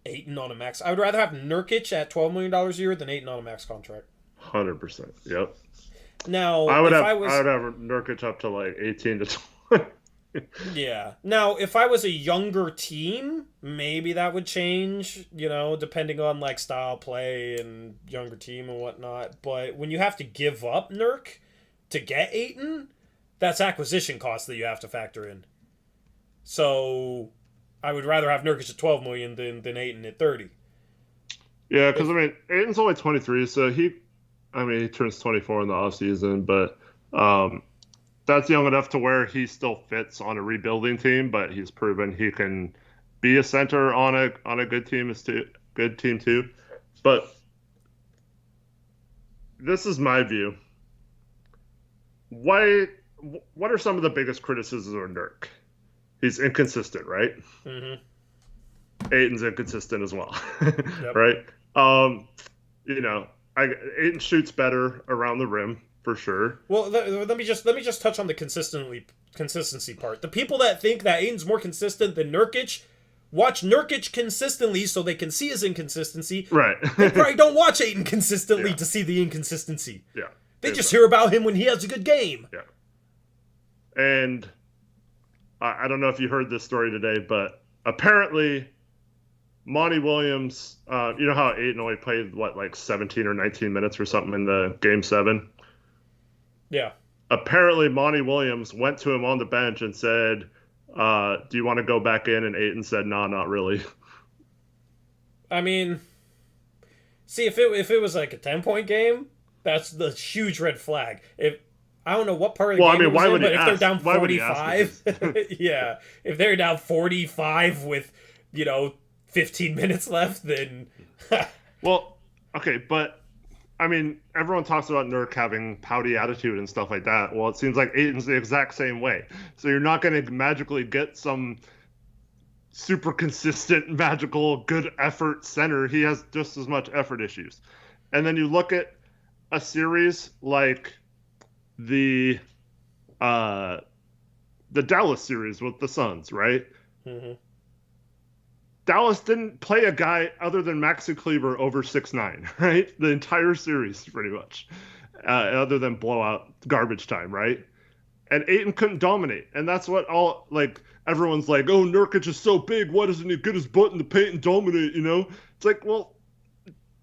Ayton on a max. I would rather have Nurkic at $12 million a year than Ayton on a max contract. 100%. Yep. Now, I would have Nurkic up to like 18 to 20. Yeah. Now, if I was a younger team, maybe that would change, depending on like style play and younger team and whatnot. But when you have to give up Nurk to get Ayton, that's acquisition costs that you have to factor in. So I would rather have Nurkic at 12 million than Ayton at 30. Yeah, because Ayton's only 23, so he turns 24 in the offseason, but that's young enough to where he still fits on a rebuilding team, but he's proven he can be a center on a good team too. But this is my view. What are some of the biggest criticisms of Nurk? He's inconsistent, right? Mm-hmm. Ayton's inconsistent as well, Yep. right? Ayton shoots better around the rim for sure. Well, let me just touch on the consistency part. The people that think that Ayton's more consistent than Nurkic watch Nurkic consistently so they can see his inconsistency. Right. They probably don't watch Ayton consistently to see the inconsistency. Yeah. They just hear about him when he has a good game. Yeah. And I don't know if you heard this story today, but apparently Monty Williams, you know how Ayton only played, 17 or 19 minutes or something in the Game 7? Yeah. Apparently Monty Williams went to him on the bench and said, do you want to go back in? And Ayton said, no, not really. I mean, see, if it was like a 10-point game, that's the huge red flag. I don't know what part of the game it was in, but if they're down 45, yeah, if they're down 45 with, 15 minutes left, then... Well, okay, but, everyone talks about Nurk having pouty attitude and stuff like that. Well, it seems like Ayton's the exact same way. So you're not going to magically get some super consistent, magical, good effort center. He has just as much effort issues. And then you look at a series like the Dallas series with the Suns, right? Mm-hmm. Dallas didn't play a guy other than Maxi Kleber over 6'9", right? The entire series, pretty much, other than blowout garbage time, right? And Ayton couldn't dominate, and that's what everyone's like, oh, Nurkic is so big, why doesn't he get his butt in the paint and dominate? It's like, well,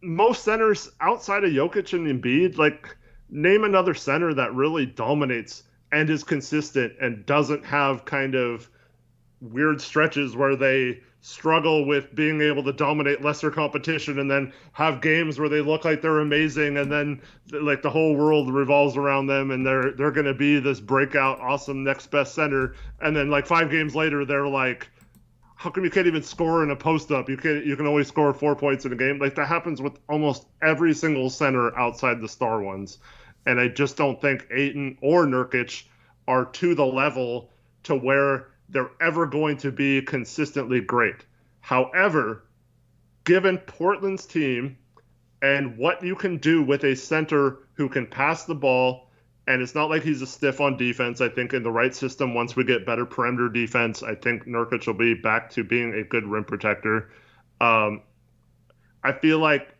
most centers outside of Jokic and Embiid, name another center that really dominates and is consistent and doesn't have kind of weird stretches where they struggle with being able to dominate lesser competition and then have games where they look like they're amazing and then the whole world revolves around them and they're going to be this breakout awesome next best center, and then 5 games later they're like, how come you can't even score in a post-up? You can only score 4 points in a game. That happens with almost every single center outside the star ones. And I just don't think Ayton or Nurkic are to the level to where they're ever going to be consistently great. However, given Portland's team and what you can do with a center who can pass the ball, and it's not like he's a stiff on defense. I think in the right system, once we get better perimeter defense, I think Nurkic will be back to being a good rim protector. I feel like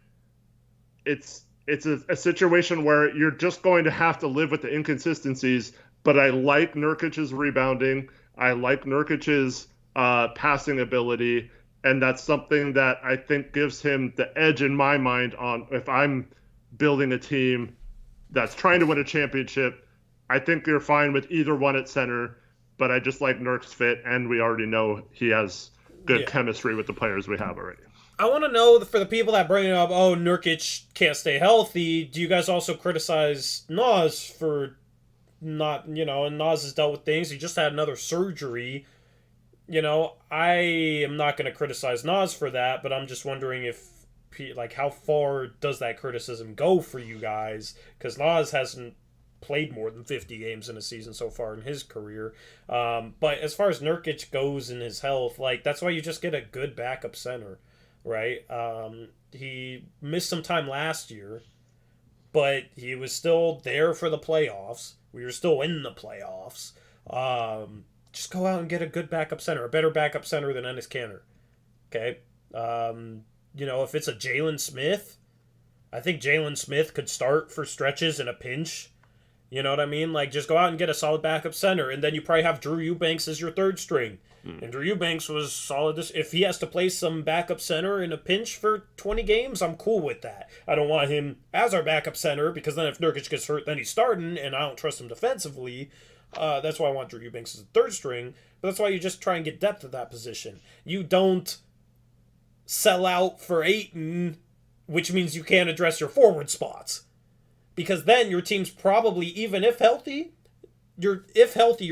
it's a situation where you're just going to have to live with the inconsistencies, but I like Nurkic's rebounding. I like Nurkic's passing ability, and that's something that I think gives him the edge in my mind on if I'm building a team that's trying to win a championship. I think you're fine with either one at center, but I just like Nurk's fit, and we already know he has good chemistry with the players we have already. I want to know, for the people that bring up, oh, Nurkic can't stay healthy, do you guys also criticize Nas for not, and Nas has dealt with things. He just had another surgery. I am not going to criticize Nas for that, but I'm just wondering if, how far does that criticism go for you guys? Because Nas hasn't played more than 50 games in a season so far in his career. But as far as Nurkic goes in his health, like that's why you just get a good backup center, right? He missed some time last year, but he was still there for the playoffs. We were still in the playoffs. Just go out and get a good backup center, a better backup center than Enes Kanter. Okay? If it's a Jalen Smith, I think Jalen Smith could start for stretches in a pinch. You know what I mean? Like, just go out and get a solid backup center, and then you probably have Drew Eubanks as your third string. And Drew Eubanks was solid. If he has to play some backup center in a pinch for 20 games, I'm cool with that. I don't want him as our backup center, because then if Nurkic gets hurt, then he's starting, and I don't trust him defensively. That's why I want Drew Eubanks as a third string. But that's why you just try and get depth at that position. You don't sell out for Ayton, which means you can't address your forward spots. Because then your team's probably, even if healthy, your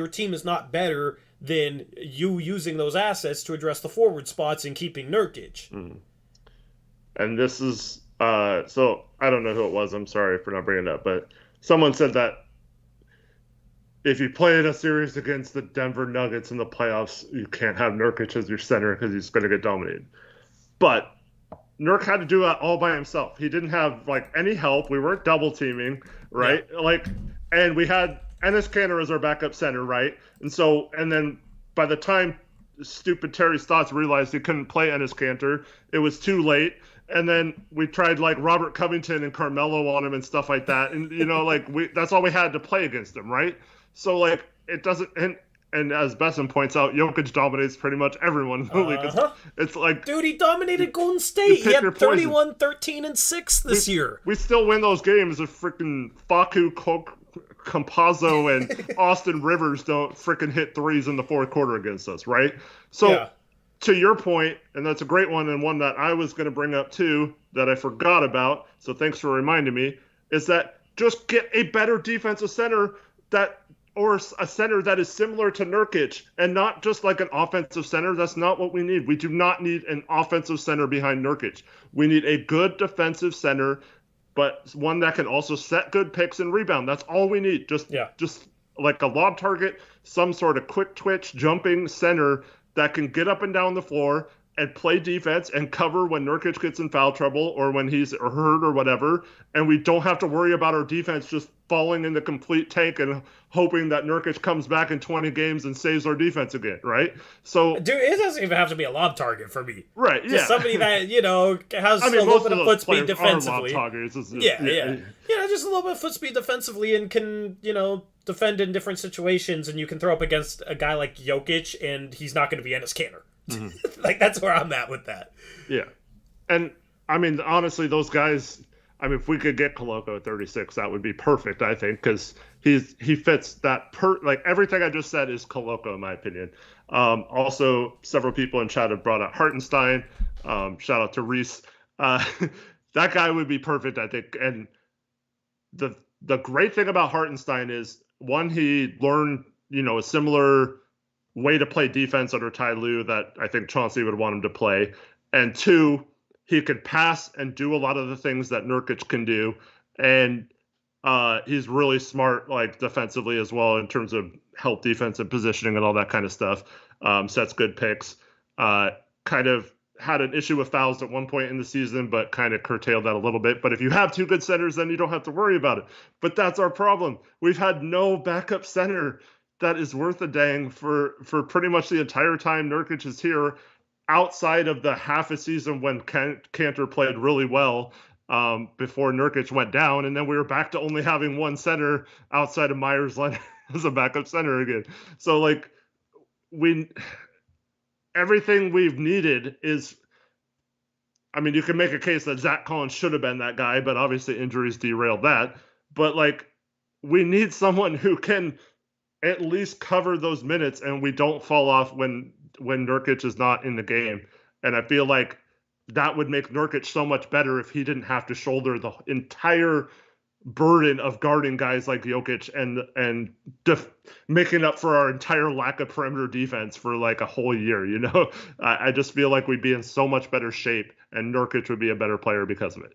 team is not better than you using those assets to address the forward spots and keeping Nurkic. And this is, so I don't know who it was. I'm sorry for not bringing it up, but someone said that if you play in a series against the Denver Nuggets in the playoffs, you can't have Nurkic as your center because he's going to get dominated. But Nurk had to do that all by himself. He didn't have like any help. We weren't double teaming, right? Yeah. And we had Enes Kanter as our backup center, right? And then by the time stupid Terry Stotts realized he couldn't play Enes Kanter, it was too late. And then we tried like Robert Covington and Carmelo on him and stuff like that. And that's all we had to play against him, right? So like it doesn't. And as Besson points out, Jokic dominates pretty much everyone in the league. It's like... Dude, he dominated Golden State. He had 31, 13, and 6 this year. We still win those games if freaking Facu, Campazzo, and Austin Rivers don't freaking hit threes in the fourth quarter against us, right? So, to your point, and that's a great one, and one that I was going to bring up too, that I forgot about, so thanks for reminding me, is that just get a better defensive center or a center that is similar to Nurkic, and not just like an offensive center. That's not what we need. We do not need an offensive center behind Nurkic. We need a good defensive center, but one that can also set good picks and rebound. That's all we need. Just like a lob target, some sort of quick twitch jumping center that can get up and down the floor and play defense and cover when Nurkic gets in foul trouble or when he's hurt or whatever. And we don't have to worry about our defense just falling in the complete tank and hoping that Nurkic comes back in 20 games and saves our defense again, right? So, dude, it doesn't even have to be a lob target for me. Right, yeah. Just somebody that, has a little bit of foot speed defensively. Lob targets. Just a little bit of foot speed defensively and can, defend in different situations, and you can throw up against a guy like Jokic and he's not going to be Enes Kanter. Like, that's where I'm at with that. Yeah. And, I mean, honestly, those guys... I mean, if we could get Koloko at 36, that would be perfect, I think, because he fits that everything I just said is Koloko, in my opinion. Also, several people in chat have brought up Hartenstein. Shout out to Reese. That guy would be perfect, I think. And the great thing about Hartenstein is, one, he learned, a similar way to play defense under Ty Lue that I think Chauncey would want him to play. And two, he could pass and do a lot of the things that Nurkic can do. And he's really smart, defensively as well, in terms of help defensive positioning and all that kind of stuff. Sets good picks. Kind of had an issue with fouls at one point in the season, but kind of curtailed that a little bit. But if you have two good centers, then you don't have to worry about it. But that's our problem. We've had no backup center that is worth a dang for pretty much the entire time Nurkic is here, outside of the half a season when Kanter played really well before Nurkic went down. And then we were back to only having one center outside of Myers Leonard as a backup center again. So, everything we've needed is, I mean, you can make a case that Zach Collins should have been that guy, but obviously injuries derailed that. But, we need someone who can at least cover those minutes and we don't fall off when Nurkic is not in the game. And I feel like that would make Nurkic so much better if he didn't have to shoulder the entire burden of guarding guys like Jokic and making up for our entire lack of perimeter defense for a whole year. I just feel like we'd be in so much better shape and Nurkic would be a better player because of it.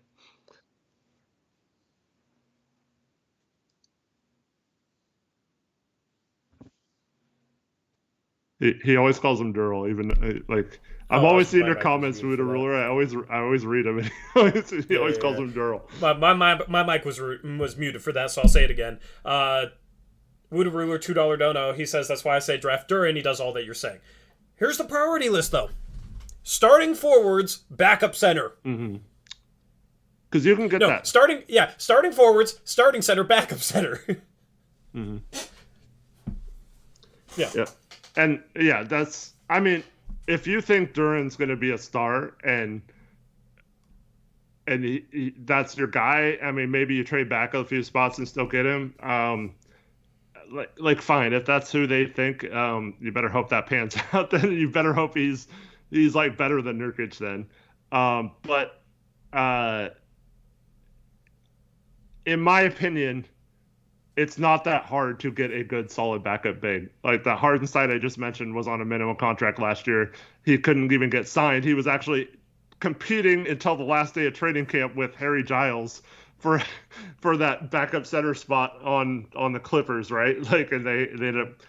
He always calls him Dural, even like I'm Oh, always seeing my your mic was comments, muted Buddha for that. Ruler. I always read him, and he always calls him Dural. My mic was muted for that, so I'll say it again. Voodoo Ruler, $2 dono. He says that's why I say draft Duran. He does all that you're saying. Here's the priority list, though. Starting forwards, backup center. Because you can get that. Starting forwards, starting center, backup center. Yeah. And yeah, that's, I mean, if you think Duran's going to be a star and that's your guy, I mean, maybe you trade back a few spots and still get him. Like fine, if that's who they think, you better hope that pans out. Then you better hope he's like better than Nurkic then. But in my opinion, it's not that hard to get a good, solid backup big. Like the Hardenstein I just mentioned was on a minimum contract last year. He couldn't even get signed. He was actually competing until the last day of training camp with Harry Giles for that backup center spot on the Clippers, right? Like, and they ended up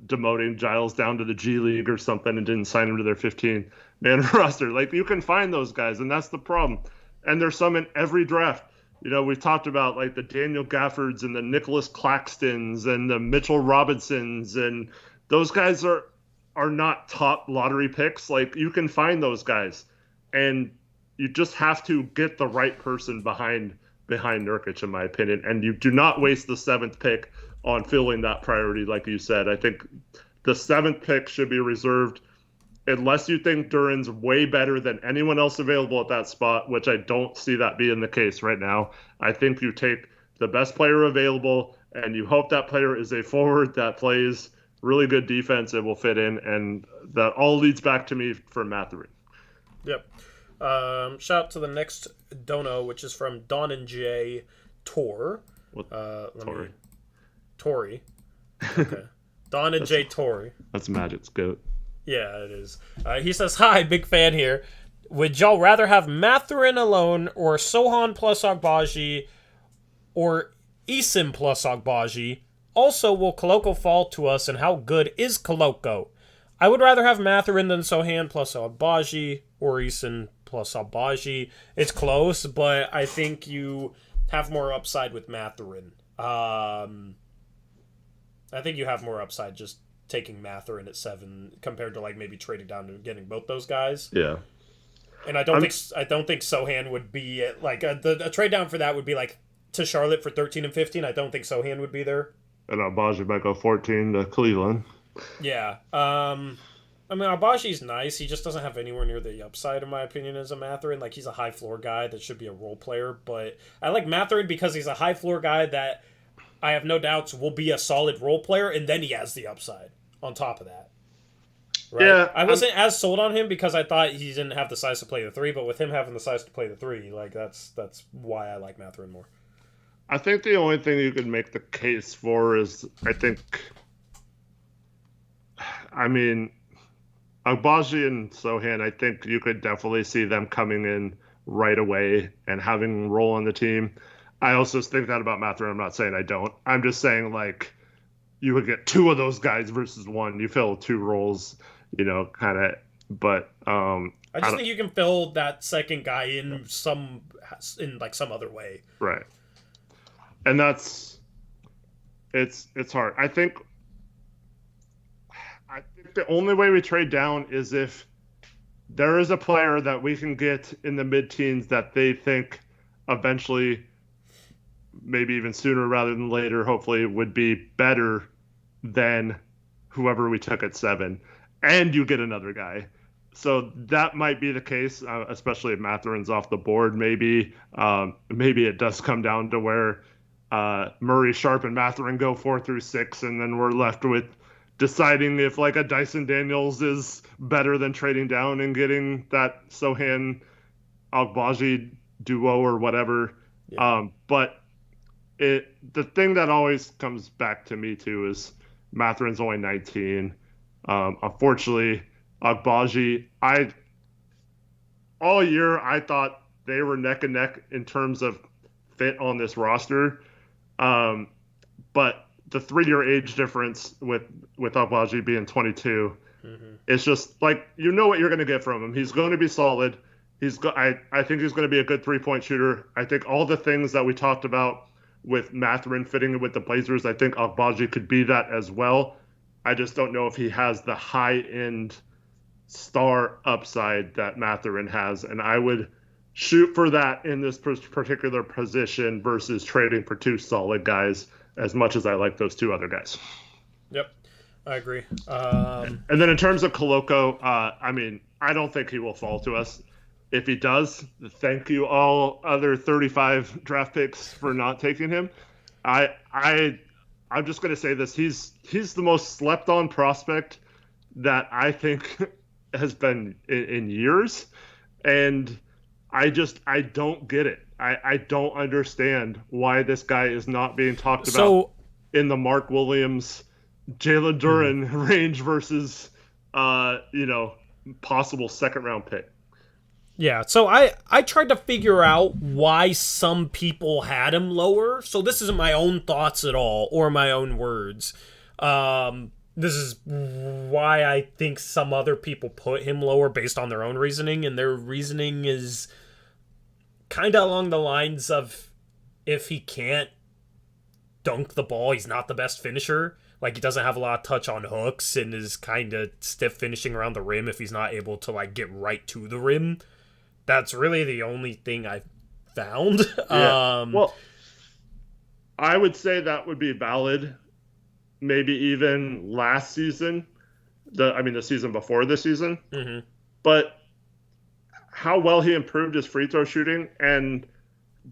demoting Giles down to the G League or something and didn't sign him to their 15-man roster. Like, you can find those guys, and that's the problem. And there's some in every draft. You know, we've talked about like the Daniel Gaffords and the Nicholas Claxtons and the Mitchell Robinsons, and those guys are not top lottery picks. Like, you can find those guys, and you just have to get the right person behind Nurkic, in my opinion. And you do not waste the 7th pick on filling that priority, like you said. I think the 7th pick should be reserved unless you think Duran's way better than anyone else available at that spot, which I don't see that being the case right now. I think you take the best player available, and you hope that player is a forward that plays really good defense and will fit in, and that all leads back to me for Matheran. Yep. Shout out to the next dono, which is from Don and J Tor. Tori. Okay. Don and J Tori. That's Magic's goat. Yeah, it is. He says, hi, big fan here. Would y'all rather have Matheran alone or Sohan plus Agbaji or Eason plus Agbaji? Also, will Koloko fall to us, and how good is Koloko? I would rather have Matheran than Sohan plus Agbaji or Eason plus Agbaji. It's close, but I think you have more upside with Matheran. I think you have more upside just taking Matheran at 7 compared to like maybe trading down to getting both those guys. Yeah. And I don't think Sohan would be at, like a trade down for that would be like to Charlotte for 13 and 15. I don't think Sohan would be there. And Agbaji might go 14 to Cleveland. Yeah. I mean, Agbaji's nice. He just doesn't have anywhere near the upside, in my opinion, as a Matheran. Like, he's a high floor guy that should be a role player. But I like Matheran because he's a high floor guy that I have no doubts will be a solid role player, and then he has the upside on top of that. Right? Yeah, I wasn't as sold on him because I thought he didn't have the size to play the 3, but with him having the size to play the 3, like that's why I like Matheran more. I think the only thing you could make the case for is, I mean, Agbaji and Sohan, I think you could definitely see them coming in right away and having a role on the team. I also think that about Matheran. I'm not saying I don't. I'm just saying, like, you would get 2 of those guys versus 1. You fill 2 roles, you know, kind of. But I just think you can fill that second guy in some other way. Right. And it's hard. I think the only way we trade down is if there is a player that we can get in the mid-teens that they think eventually, maybe even sooner rather than later, hopefully would be better than whoever we took at 7, and you get another guy. So that might be the case, especially if Matheran's off the board. Maybe it does come down to where Murray, Sharpe, and Matheran go 4 through 6, and then we're left with deciding if like a Dyson Daniels is better than trading down and getting that Sohan Agbaji duo or whatever. Yeah. But the thing that always comes back to me too is Matheran's only 19. Unfortunately, Agbaji, all year I thought they were neck and neck in terms of fit on this roster. But the 3-year age difference with Agbaji being 22 It's just like, you know what you're going to get from him. He's going to be solid. I think he's going to be a good 3-point shooter. I think all the things that we talked about with Matheran fitting in with the Blazers, I think Agbaji could be that as well. I just don't know if he has the high-end star upside that Matheran has, and I would shoot for that in this particular position versus trading for two solid guys, as much as I like those two other guys. Yep, I agree. And then in terms of Koloko, I mean, I don't think he will fall to us. If he does, thank you all other 35 draft picks for not taking him. I'm just going to say this. He's the most slept on prospect that I think has been in years. And I don't get it. I don't understand why this guy is not being talked about in the Mark Williams, Jalen Duren range versus, possible second round pick. Yeah, so I tried to figure out why some people had him lower. So this isn't my own thoughts at all, or my own words. This is why I think some other people put him lower based on their own reasoning, and their reasoning is kind of along the lines of, if he can't dunk the ball, he's not the best finisher. Like, he doesn't have a lot of touch on hooks and is kind of stiff finishing around the rim if he's not able to, like, get right to the rim. That's really the only thing I found. Yeah. Well, I would say that would be valid. Maybe even last season, the season before this season. Mm-hmm. But how well he improved his free throw shooting, and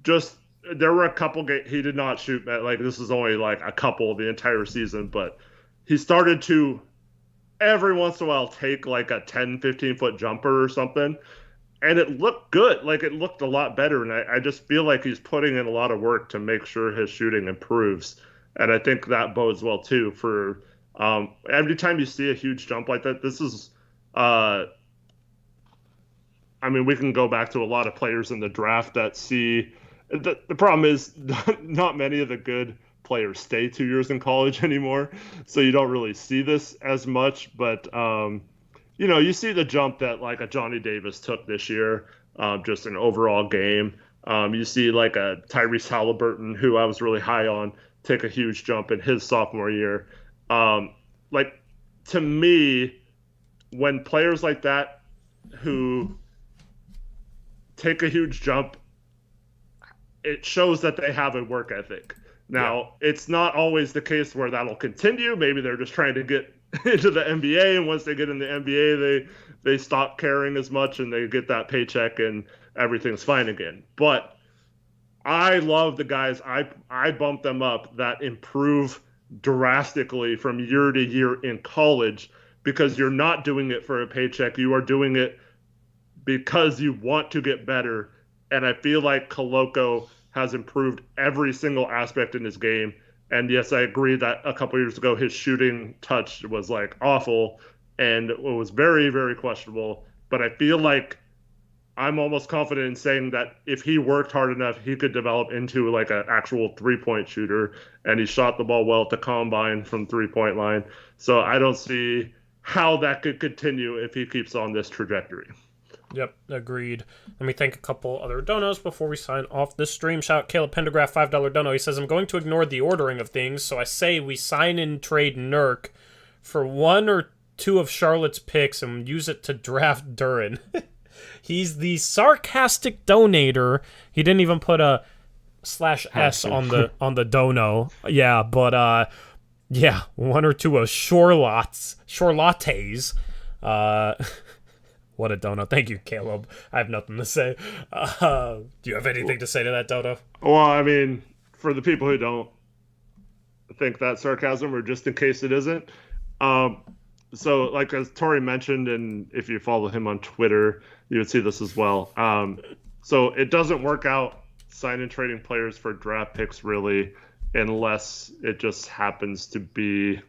just there were a couple games he did not shoot. Like, this is only like a couple the entire season, but he started to every once in a while take like a 10, 15-foot jumper or something. And it looked good. Like, it looked a lot better. And I just feel like he's putting in a lot of work to make sure his shooting improves. And I think that bodes well, too, for every time you see a huge jump like that. This is, we can go back to a lot of players in the draft that see. The problem is not many of the good players stay 2 years in college anymore. So you don't really see this as much. But, you see the jump that like a Johnny Davis took this year, just an overall game. You see like a Tyrese Halliburton, who I was really high on, take a huge jump in his sophomore year. To me, when players like that who take a huge jump, it shows that they have a work ethic. Now, It's not always the case where that'll continue. Maybe they're just trying to get into the NBA, and once they get in the NBA, they stop caring as much and they get that paycheck and everything's fine again. But I love the guys. I bump them up that improve drastically from year to year in college, because you're not doing it for a paycheck. You are doing it because you want to get better. And I feel like Koloko has improved every single aspect in his game. And yes, I agree that a couple years ago his shooting touch was like awful and it was very, very questionable. But I feel like I'm almost confident in saying that if he worked hard enough, he could develop into like an actual 3-point shooter. And he shot the ball well at the combine from 3-point line. So I don't see how that could continue if he keeps on this trajectory. Yep, agreed. Let me thank a couple other donos before we sign off this stream. Shout out Caleb Pendergraph, $5 dono. He says, I'm going to ignore the ordering of things, so I say we sign and trade Nurk for 1 or 2 of Charlotte's picks and use it to draft Duren. He's the sarcastic donator. He didn't even put a /S on the dono. Yeah, but 1 or 2 of Charlotte's. What a dono. Thank you, Caleb. I have nothing to say. Do you have anything to say to that, dono? Well, for the people who don't think that's sarcasm, or just in case it isn't, so like as Tori mentioned, and if you follow him on Twitter, you would see this as well. So it doesn't work out signing and trading players for draft picks, really, unless it just happens to be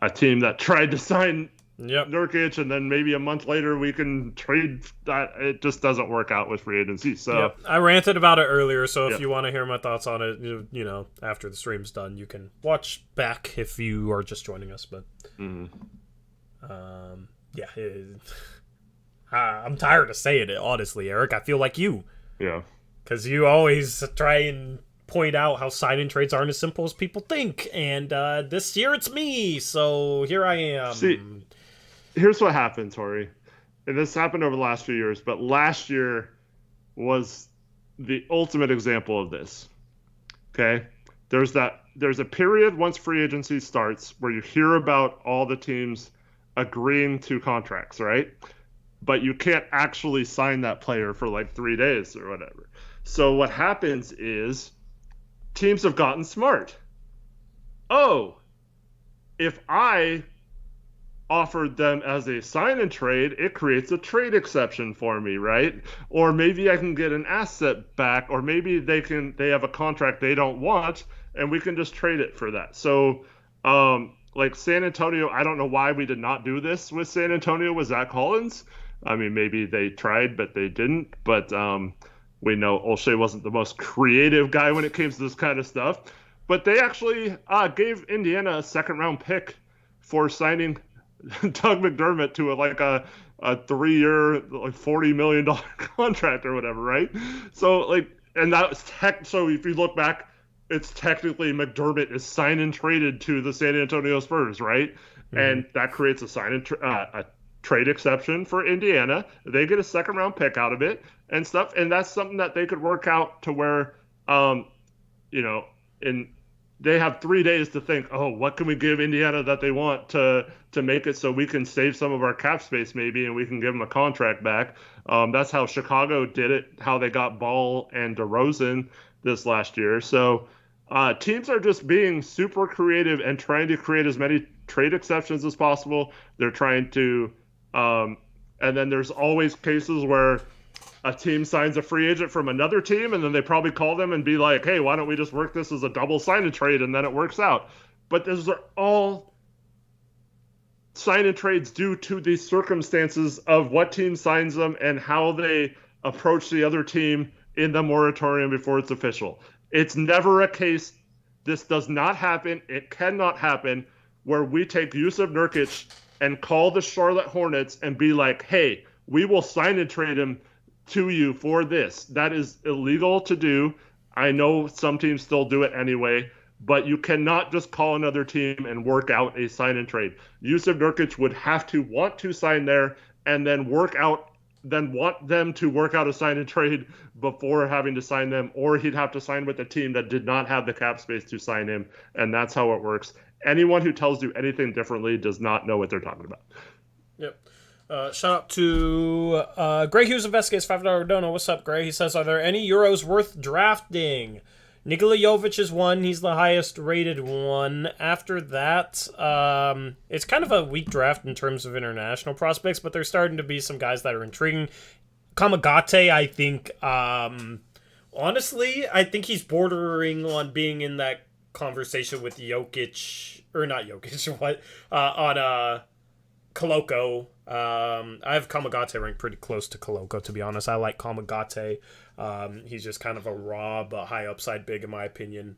a team that tried to sign Nurkic, and then maybe a month later we can trade that. It just doesn't work out with free agency. So I ranted about it earlier, so if you want to hear my thoughts on it, after the stream's done, you can watch back if you are just joining us. But Yeah, I'm tired of saying it, honestly, Eric. I feel like you. Yeah. Because you always try and point out how sign-in trades aren't as simple as people think. And this year it's me, so here I am. See, here's what happened, Tori. And this happened over the last few years, but last year was the ultimate example of this. Okay? There's a period once free agency starts where you hear about all the teams agreeing to contracts, right? But you can't actually sign that player for like 3 days or whatever. So what happens is teams have gotten smart. Oh, if I offered them as a sign and trade, it creates a trade exception for me, right? Or maybe I can get an asset back, or maybe they have a contract they don't want and we can just trade it for that. So like San Antonio, I don't know why we did not do this with San Antonio with Zach Collins. I mean, maybe they tried, but they didn't. But we know Olshey wasn't the most creative guy when it came to this kind of stuff. But they actually gave Indiana a second-round pick for signing Doug McDermott to a 3-year, like $40 million contract or whatever, right? So and that was so if you look back, it's technically McDermott is signed and traded to the San Antonio Spurs, right? Mm-hmm. And that creates a trade exception for Indiana. They get a second round pick out of it and stuff, and that's something that they could work out to where, they have 3 days to think, oh, what can we give Indiana that they want to make it so we can save some of our cap space maybe, and we can give them a contract back. That's how Chicago did it, how they got Ball and DeRozan this last year. So teams are just being super creative and trying to create as many trade exceptions as possible. They're trying to and then there's always cases where a team signs a free agent from another team, and then they probably call them and be like, hey, why don't we just work this as a double sign and trade, and then it works out. But those are all sign and trades due to the circumstances of what team signs them and how they approach the other team in the moratorium before it's official. It's never a case, this does not happen, it cannot happen, where we take Jusuf Nurkic and call the Charlotte Hornets and be like, hey, we will sign and trade him to you for this. That is illegal to do. I know some teams still do it anyway, but you cannot just call another team and work out a sign and trade. Jusuf Nurkic would have to want to sign there and then want them to work out a sign and trade before having to sign them, or he'd have to sign with a team that did not have the cap space to sign him, and that's how it works. Anyone who tells you anything differently does not know what they're talking about. Yep. Shout out to Greg Hughes of Vescase, $5 dono. What's up, Greg? He says, are there any Euros worth drafting? Nikola Jovic is one. He's the highest rated one. After that, it's kind of a weak draft in terms of international prospects, but there's starting to be some guys that are intriguing. Kamagate, I think, honestly, I think he's bordering on being in that conversation with Jokic, or not Jokic, what, on Koloko. I have Kamagate ranked pretty close to Koloko, to be honest. I like Kamagate. He's just kind of a raw but high upside big, in my opinion.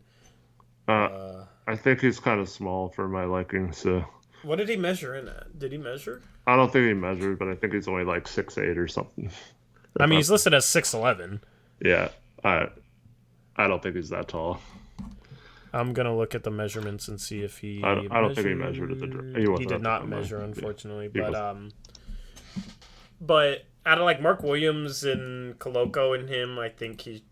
I think he's kind of small for my liking. So, what did he measure in at? Did he measure? I don't think he measured, but I think he's only like 6'8" or something. I mean, he's listed as 6'11". Yeah, I don't think he's that tall. I'm gonna look at the measurements and see if he. I don't think he measured at the. He did not measure, unfortunately. Yeah. But out of like Mark Williams and Koloko and him, I think he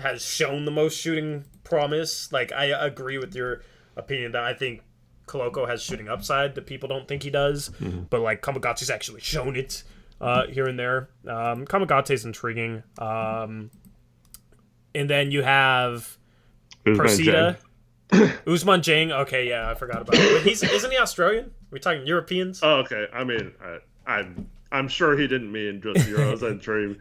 has shown the most shooting promise. Like, I agree with your opinion that I think Koloko has shooting upside that people don't think he does. Mm-hmm. But like Kamagate's actually shown it here and there. Kamagate's intriguing. And then you have Persida. Ousmane Dieng. Okay, yeah, I forgot about it. But isn't he Australian? We're talking Europeans. Oh, okay. I mean, I'm sure he didn't mean just Euros. I'm sure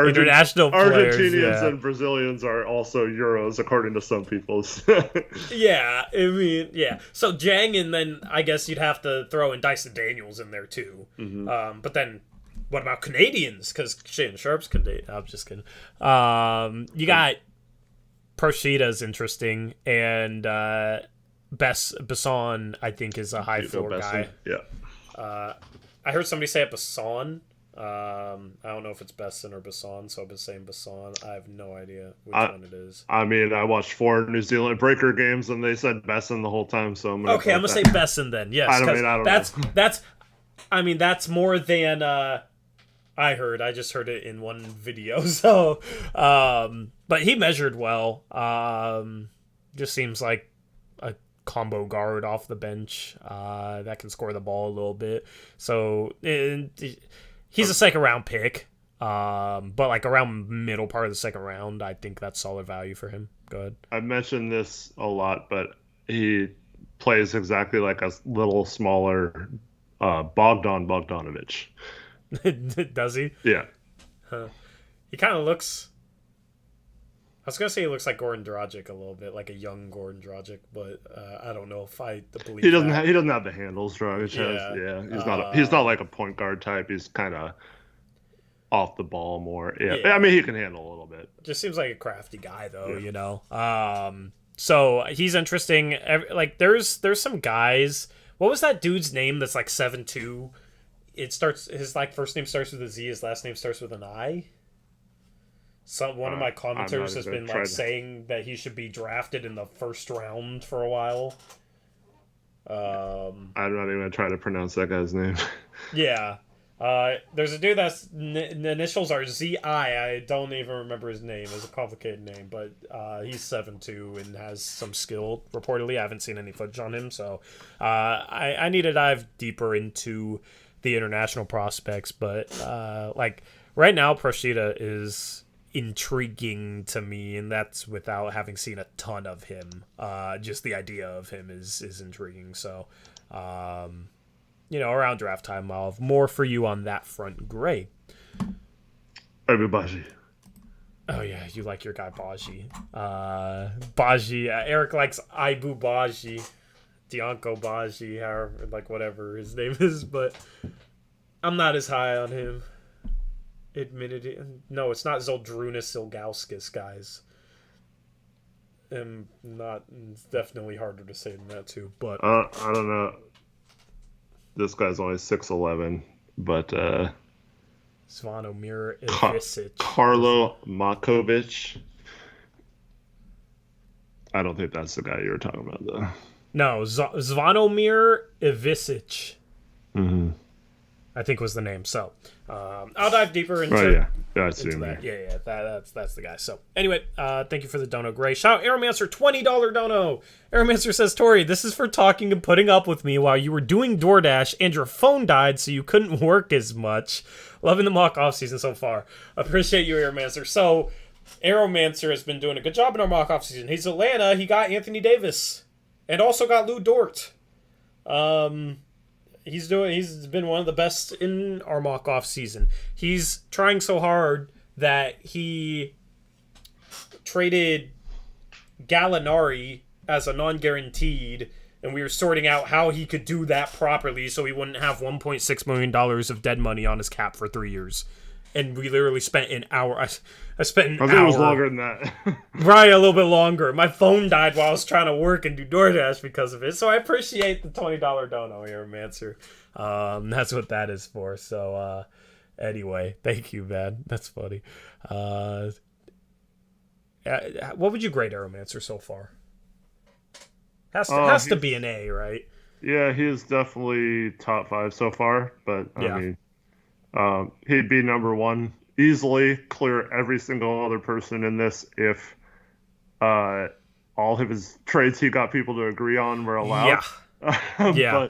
international players, Argentinians and Brazilians are also Euros, according to some people. Yeah, I mean, yeah. So Dieng, and then I guess you'd have to throw in Dyson Daniels in there too. Mm-hmm. But then, what about Canadians? Because Shaedon Sharpe's Canadian. I'm just kidding. You got Pershida's interesting, and Besson, I think, is a high floor guy. Yeah. I heard somebody say it Basson. I don't know if it's Besson or Basson, so I've been saying Basson. I have no idea which one it is. I mean, I watched 4 New Zealand Breaker games, and they said Besson the whole time, so I'm gonna say Besson then. Yes, I don't know. That's more than I heard. I just heard it in one video. So, but he measured well. Just seems like a combo guard off the bench that can score the ball a little bit. So he's a second round pick. But like around middle part of the second round, I think that's solid value for him. Go ahead. I've mentioned this a lot, but he plays exactly like a little smaller Bogdanovich. Does he? Yeah. Huh. He kind of looks... I was going to say he looks like Goran Dragic a little bit, like a young Goran Dragic, but I don't know if I believe he doesn't have the handles Dragic has. Yeah. He's not like a point guard type. He's kind of off the ball more. Yeah. I mean, he can handle a little bit. Just seems like a crafty guy, though, you know. So he's interesting. Like, there's some guys... What was that dude's name that's like 7'2"? His like first name starts with a Z, his last name starts with an I. One of my commenters has been like saying that he should be drafted in the first round for a while. I'm not even gonna try to pronounce that guy's name. Yeah. There's a dude that's the initials are ZI. I don't even remember his name. It's a complicated name, but he's 7'2" and has some skill. Reportedly, I haven't seen any footage on him, so I need to dive deeper into the international prospects. But like right now, Procida is intriguing to me, and that's without having seen a ton of him. Just the idea of him is intriguing. So. You know, around draft time, I'll have more for you on that front. Gray. Everybody. Oh, yeah, you like your guy Baji. Baji. Eric likes Ibu Baji. Dianco Baji, however, like whatever his name is, but I'm not as high on him. Admitted. No, it's not Zoldrunas Ilgauskas, guys. It's definitely harder to say than that, too, but... I don't know. This guy's only 6'11", but Svanomir Ivisic. Carlo Makovic. I don't think that's the guy you were talking about, though. No, Svanomir Ivisic. Mm-hmm. I think was the name. So I'll dive deeper into, I see into him that. there. Yeah, that's the guy. So anyway, thank you for the dono, Gray. Shout out Aeromancer, $20 dono. Aeromancer says, Tori, this is for talking and putting up with me while you were doing DoorDash and your phone died so you couldn't work as much. Loving the mock off season so far. Appreciate you, Aeromancer. So Aeromancer has been doing a good job in our mock off season. He's Atlanta. He got Anthony Davis and also got Lou Dort. He's been one of the best in our mock off season. He's trying so hard that he traded Gallinari as a non-guaranteed, and we were sorting out how he could do that properly so he wouldn't have $1.6 million of dead money on his cap for 3 years. And we literally spent an hour. I spent an hour. I think it was longer than that. Right, a little bit longer. My phone died while I was trying to work and do DoorDash because of it. So I appreciate the $20 dono here, Mancer. That's what that is for. So anyway, thank you, man. That's funny. What would you grade Aeromancer so far? Has to be an A, right? Yeah, he is definitely top 5 so far. But I mean. He'd be number 1 easily, clear every single other person in this if all of his trades he got people to agree on were allowed. Yeah.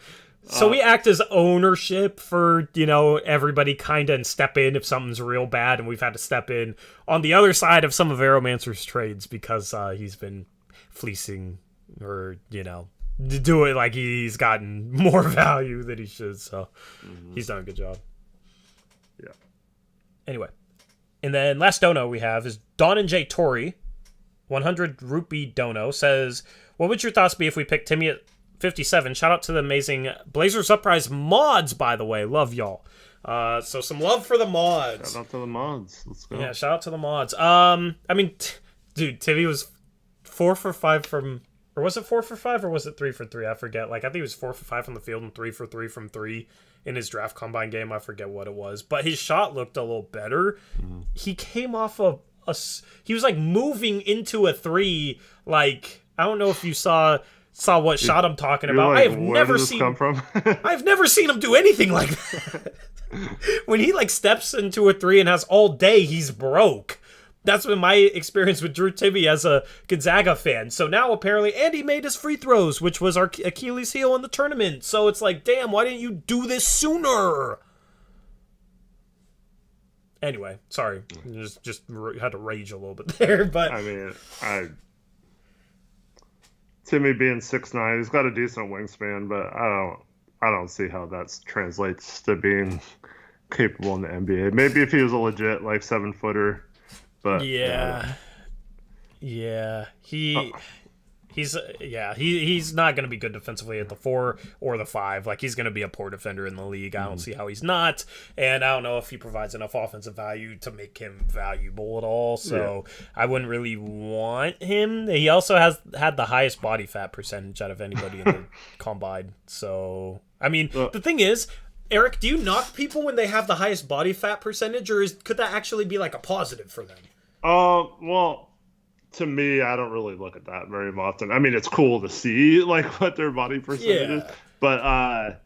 So we act as ownership for, everybody kind of and step in if something's real bad, and we've had to step in on the other side of some of Aeromancer's trades because he's been fleecing or, do it like he's gotten more value than he should. So he's done a good job. Yeah. Anyway, and then last dono we have is Don and J Tori, 100 rupee dono, says, what would your thoughts be if we picked Timmy at 57? Shout out to the amazing Blazers Uprise mods, by the way. Love y'all. So some love for the mods. Shout out to the mods. Let's go. Yeah, shout out to the mods. Dude, Timmy was 4 for 5 from Or was it 4 for 5 or was it 3 for 3? I forget. Like, I think it was 4 for 5 from the field and 3 for 3 from 3 in his draft combine game. I forget what it was. But his shot looked a little better. He came off of he was like moving into a 3. Like, I don't know if you saw what shot I'm talking about. Like, I have never seen come from? I've never seen him do anything like that. When he like steps into a 3 and has all day, he's broke. That's been my experience with Drew Timme as a Gonzaga fan. So now apparently, and he made his free throws, which was our Achilles heel in the tournament. So it's like, damn, why didn't you do this sooner? Anyway, sorry, just had to rage a little bit there. But I mean, Timme being 6'9", he's got a decent wingspan, but I don't see how that translates to being capable in the NBA. Maybe if he was a legit like 7-footer. But yeah, he's not going to be good defensively at the 4 or the 5. Like, he's going to be a poor defender in the league. I don't see how he's not, and I don't know if he provides enough offensive value to make him valuable at all. So I wouldn't really want him. He also has had the highest body fat percentage out of anybody in the combine. So I mean, the thing is, Eric, do you knock people when they have the highest body fat percentage, or could that actually be like a positive for them? Well, to me, I don't really look at that very often. I mean, it's cool to see like what their body percentage is, but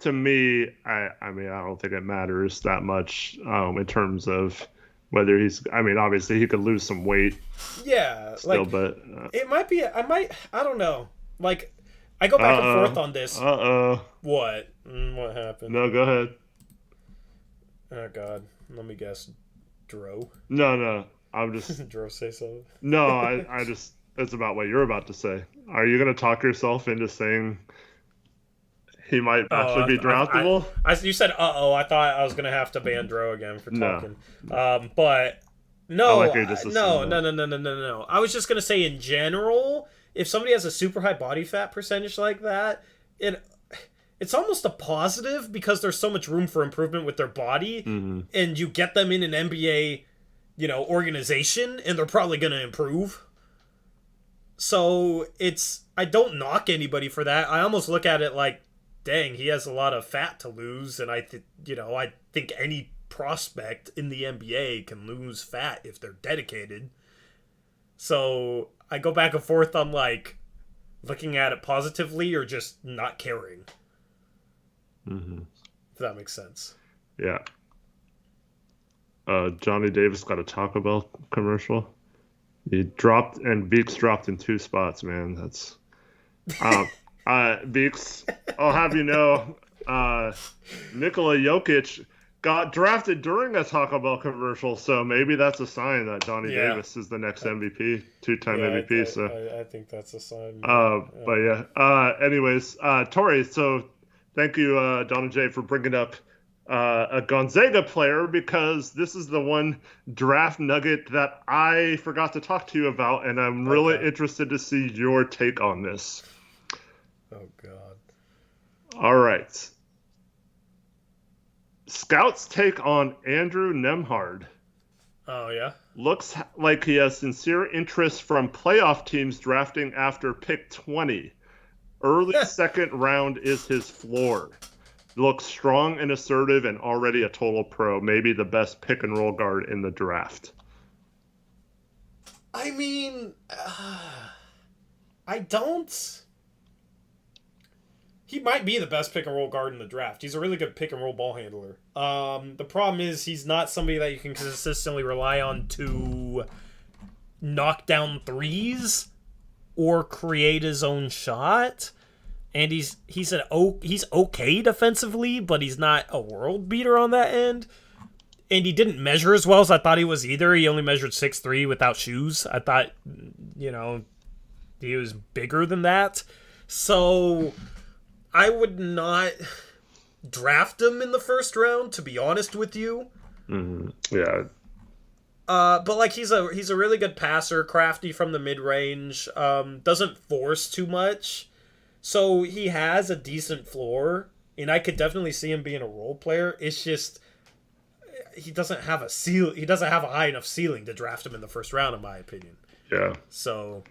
to me, I mean, I don't think it matters that much in terms of whether he's. I mean, obviously, he could lose some weight. Yeah, still, like, but it might be. I don't know. Like, I go back and forth on this. What? What happened? No, go ahead. Oh God, let me guess. Dro? No. I'm just. Dro say something? No, I just. It's about what you're about to say. Are you going to talk yourself into saying he might actually be draftable? You said, I thought I was going to have to ban Dro again for talking. But no, no. I was just going to say, in general, if somebody has a super high body fat percentage like that, it's almost a positive because there's so much room for improvement with their body, and you get them in an NBA, organization, and they're probably going to improve. So I don't knock anybody for that. I almost look at it like, dang, he has a lot of fat to lose, and I think any prospect in the NBA can lose fat if they're dedicated. So I go back and forth on like looking at it positively or just not caring. If that makes sense. Yeah. Johnny Davis got a Taco Bell commercial. He dropped, and Beeks dropped in 2 spots, man. That's Beeks, I'll have you know, Nikola Jokic got drafted during a Taco Bell commercial, so maybe that's a sign that Johnny Davis is the next MVP, 2-time MVP. I think that's a sign. But yeah. Anyways, Tori, so thank you, Don and Jay, for bringing up a Gonzaga player, because this is the one draft nugget that I forgot to talk to you about, and I'm really interested to see your take on this. Oh, God. All right. Scouts' take on Andrew Nembhard. Oh, yeah? Looks like he has sincere interest from playoff teams drafting after pick 20. Early second round is his floor. Looks strong and assertive and already a total pro. Maybe the best pick and roll guard in the draft. I mean, I don't. He might be the best pick and roll guard in the draft. He's a really good pick and roll ball handler. The problem is he's not somebody that you can consistently rely on to knock down threes or create his own shot. And he's okay defensively, but he's not a world beater on that end. And he didn't measure as well as I thought he was either. He only measured 6'3" without shoes. I thought, he was bigger than that. So I would not draft him in the first round, to be honest with you. Yeah. But like he's a really good passer, crafty from the mid range. Doesn't force too much. So he has a decent floor, and I could definitely see him being a role player. It's just he doesn't have a high enough ceiling to draft him in the first round, in my opinion. Yeah. So,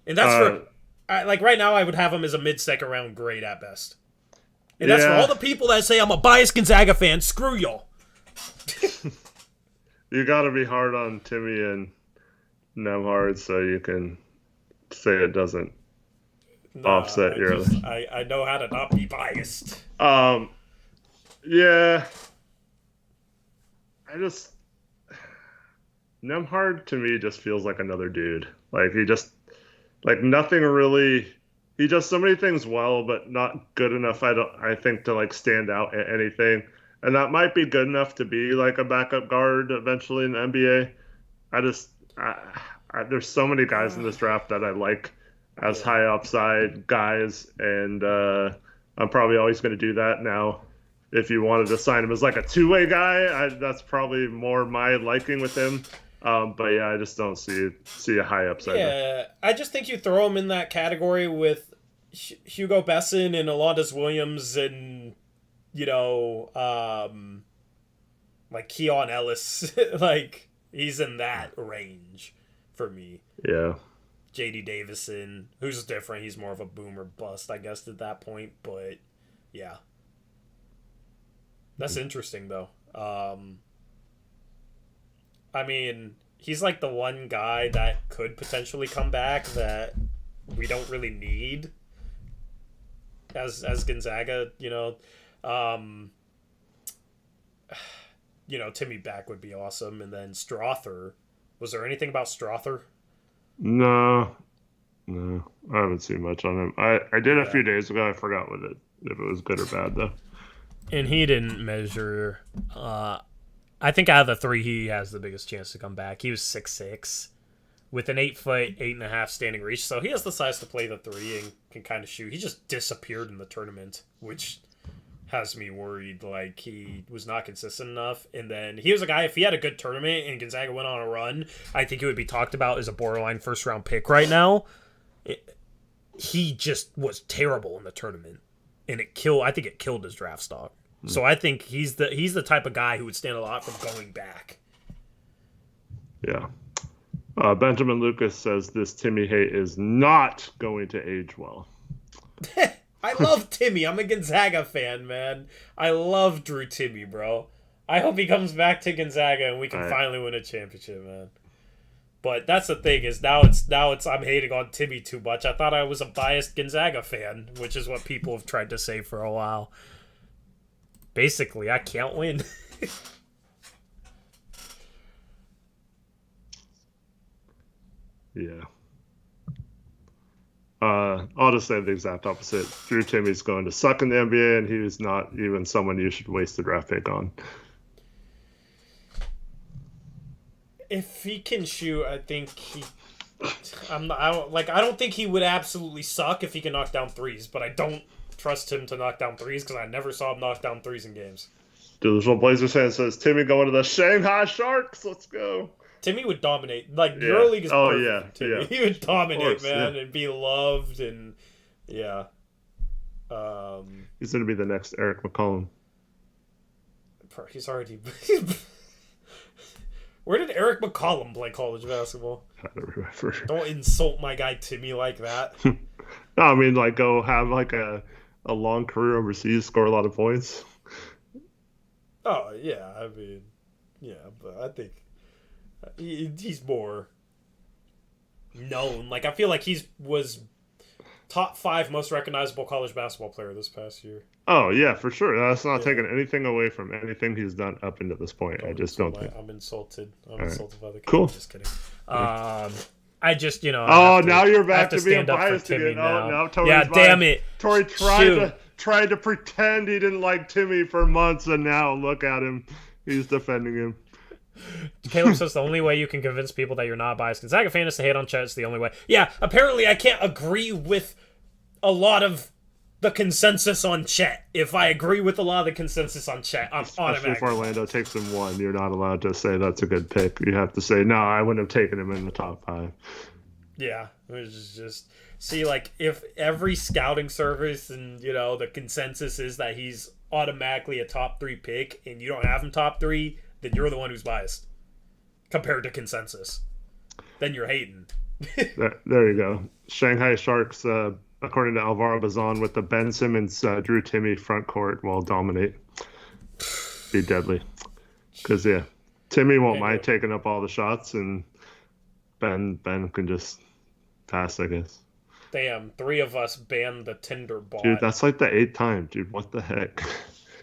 and that's like right now, I would have him as a mid-second round grade at best. And that's for all the people that say I'm a biased Gonzaga fan. Screw y'all. You got to be hard on Timmy and Nemhard so you can say it doesn't offset your. I know how to not be biased. Yeah. Nemhard to me just feels like another dude. Like nothing really. He does so many things well, but not good enough. I think to like stand out at anything, and that might be good enough to be like a backup guard eventually in the NBA. There's so many guys in this draft that I like as high upside guys, and I'm probably always going to do that now. If you wanted to sign him as like a two-way guy, that's probably more my liking with him. But yeah, I just don't see a high upside. Yeah, I just think you throw him in that category with Hugo Besson and Alondas Williams and, like Keon Ellis. Like, he's in that range for me. Yeah. J.D. Davison, who's different. He's more of a boomer bust, I guess, at that point. But, yeah. That's interesting, though. I mean, he's like the one guy that could potentially come back that we don't really need as Gonzaga, Timmy back would be awesome. And then Strother. Was there anything about Strother? No, I haven't seen much on him. I did a few days ago. I forgot if it was good or bad, though. And he didn't measure... I think out of the three, he has the biggest chance to come back. He was 6'6", with an 8 foot, 8.5 standing reach, so he has the size to play the three and can kind of shoot. He just disappeared in the tournament, which has me worried. Like, he was not consistent enough. And then he was a guy, if he had a good tournament and Gonzaga went on a run, I think he would be talked about as a borderline first-round pick right now. He just was terrible in the tournament, and I think it killed his draft stock. So I think he's the type of guy who would stand a lot from going back. Yeah. Benjamin Lucas says this Timmy hate is not going to age well. I love Timmy. I'm a Gonzaga fan, man. I love Drew Timmy, bro. I hope he comes back to Gonzaga and we can finally win a championship, man. But that's the thing is now it's I'm hating on Timmy too much. I thought I was a biased Gonzaga fan, which is what people have tried to say for a while. Basically, I can't win. Yeah. I'll just say the exact opposite. Drew Timmy's going to suck in the NBA, and he is not even someone you should waste a draft pick on. If he can shoot, I think I don't think he would absolutely suck if he can knock down threes, but I don't trust him to knock down threes because I never saw him knock down threes in games. Delusional Blazers fan says Timmy going to the Shanghai Sharks. Let's go. Timmy would dominate. Like EuroLeague is perfect. Yeah. He would dominate, man, and be loved and yeah. He's gonna be the next Eric McCollum. He's already. Where did Eric McCollum play college basketball? I don't remember. Don't insult my guy Timmy like that. No, I mean like go have like a long career overseas, score a lot of points. Oh yeah, I mean, yeah, but I think he's more known. Like I feel like was top 5 most recognizable college basketball player this past year. Oh yeah, for sure. That's not taking anything away from anything he's done up into this point. I just don't think. I'm insulted. I'm insulted by the kid. Cool. I'm just kidding. I just, now you're back to being biased again. Now Tori's biased. Damn it. Tori tried to pretend he didn't like Timmy for months, and now look at him. He's defending him. Caleb says the only way you can convince people that you're not a biased Gonzaga fan is to hate on Chet. It's the only way. Yeah, apparently I can't agree with a lot of the consensus on Chet. If I agree with a lot of the consensus on Chet, I'm automatic. If Orlando takes him 1, you're not allowed to say that's a good pick. You have to say, no, I wouldn't have taken him in the top 5. Yeah, it was just see, like, if every scouting service and, the consensus is that he's automatically a top 3 pick and you don't have him top 3, then you're the one who's biased compared to consensus. Then you're hating. There you go. Shanghai Sharks, according to Alvaro Bazan, with the Ben Simmons, Drew Timmy front court will dominate. Be deadly. Because, yeah, Timmy won't mind taking up all the shots, and Ben can just pass, I guess. Damn, 3 of us banned the Tinder bot. Dude, that's like the 8th time, dude. What the heck?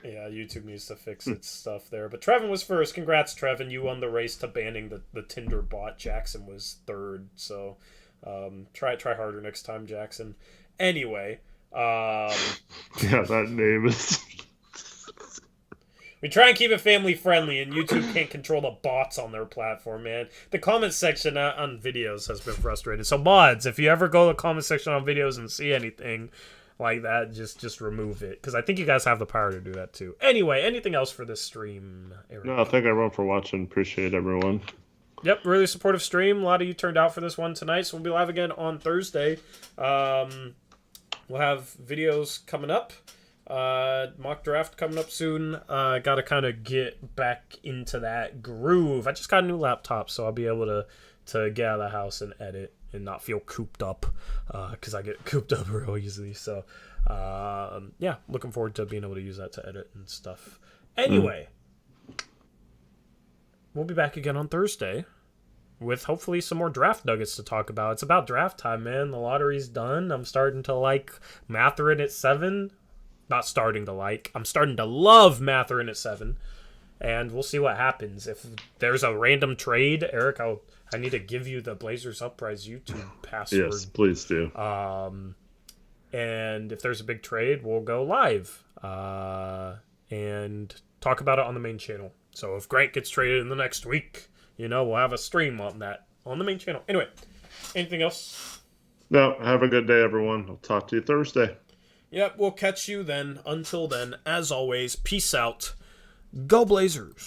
Yeah, YouTube needs to fix its stuff there. But Trevin was first. Congrats, Trevin. You won the race to banning the Tinder bot. Jackson was 3rd. So try harder next time, Jackson. Anyway. Yeah, that name is... We try and keep it family friendly, and YouTube can't control the bots on their platform, man. The comment section on videos has been frustrated. So mods, if you ever go to the comment section on videos and see anything like that, just remove it, because I think you guys have the power to do that too. Anyway, anything else for this stream, Eric? No, thank everyone for watching. Appreciate everyone. Yep, really supportive stream. A lot of you turned out for this one tonight, so we'll be live again on Thursday. We'll have videos coming up. Mock draft coming up soon. Gotta kind of get back into that groove. I just got a new laptop, so I'll be able to get out of the house and edit and not feel cooped up, because I get cooped up real easily. So yeah, looking forward to being able to use that to edit and stuff. Anyway, we'll be back again on Thursday with hopefully some more draft nuggets to talk about. It's about draft time, man. The lottery's done. I'm starting to like Matheran at 7. Not starting to like. I'm starting to love Matheran at 7. And we'll see what happens. If there's a random trade, Eric, I need to give you the Blazers Uprise YouTube password. Yes, please do. And if there's a big trade, we'll go live and talk about it on the main channel. So if Grant gets traded in the next week, we'll have a stream on that on the main channel. Anyway, anything else? No, have a good day, everyone. I'll talk to you Thursday. Yep, we'll catch you then. Until then, as always, peace out. Go Blazers.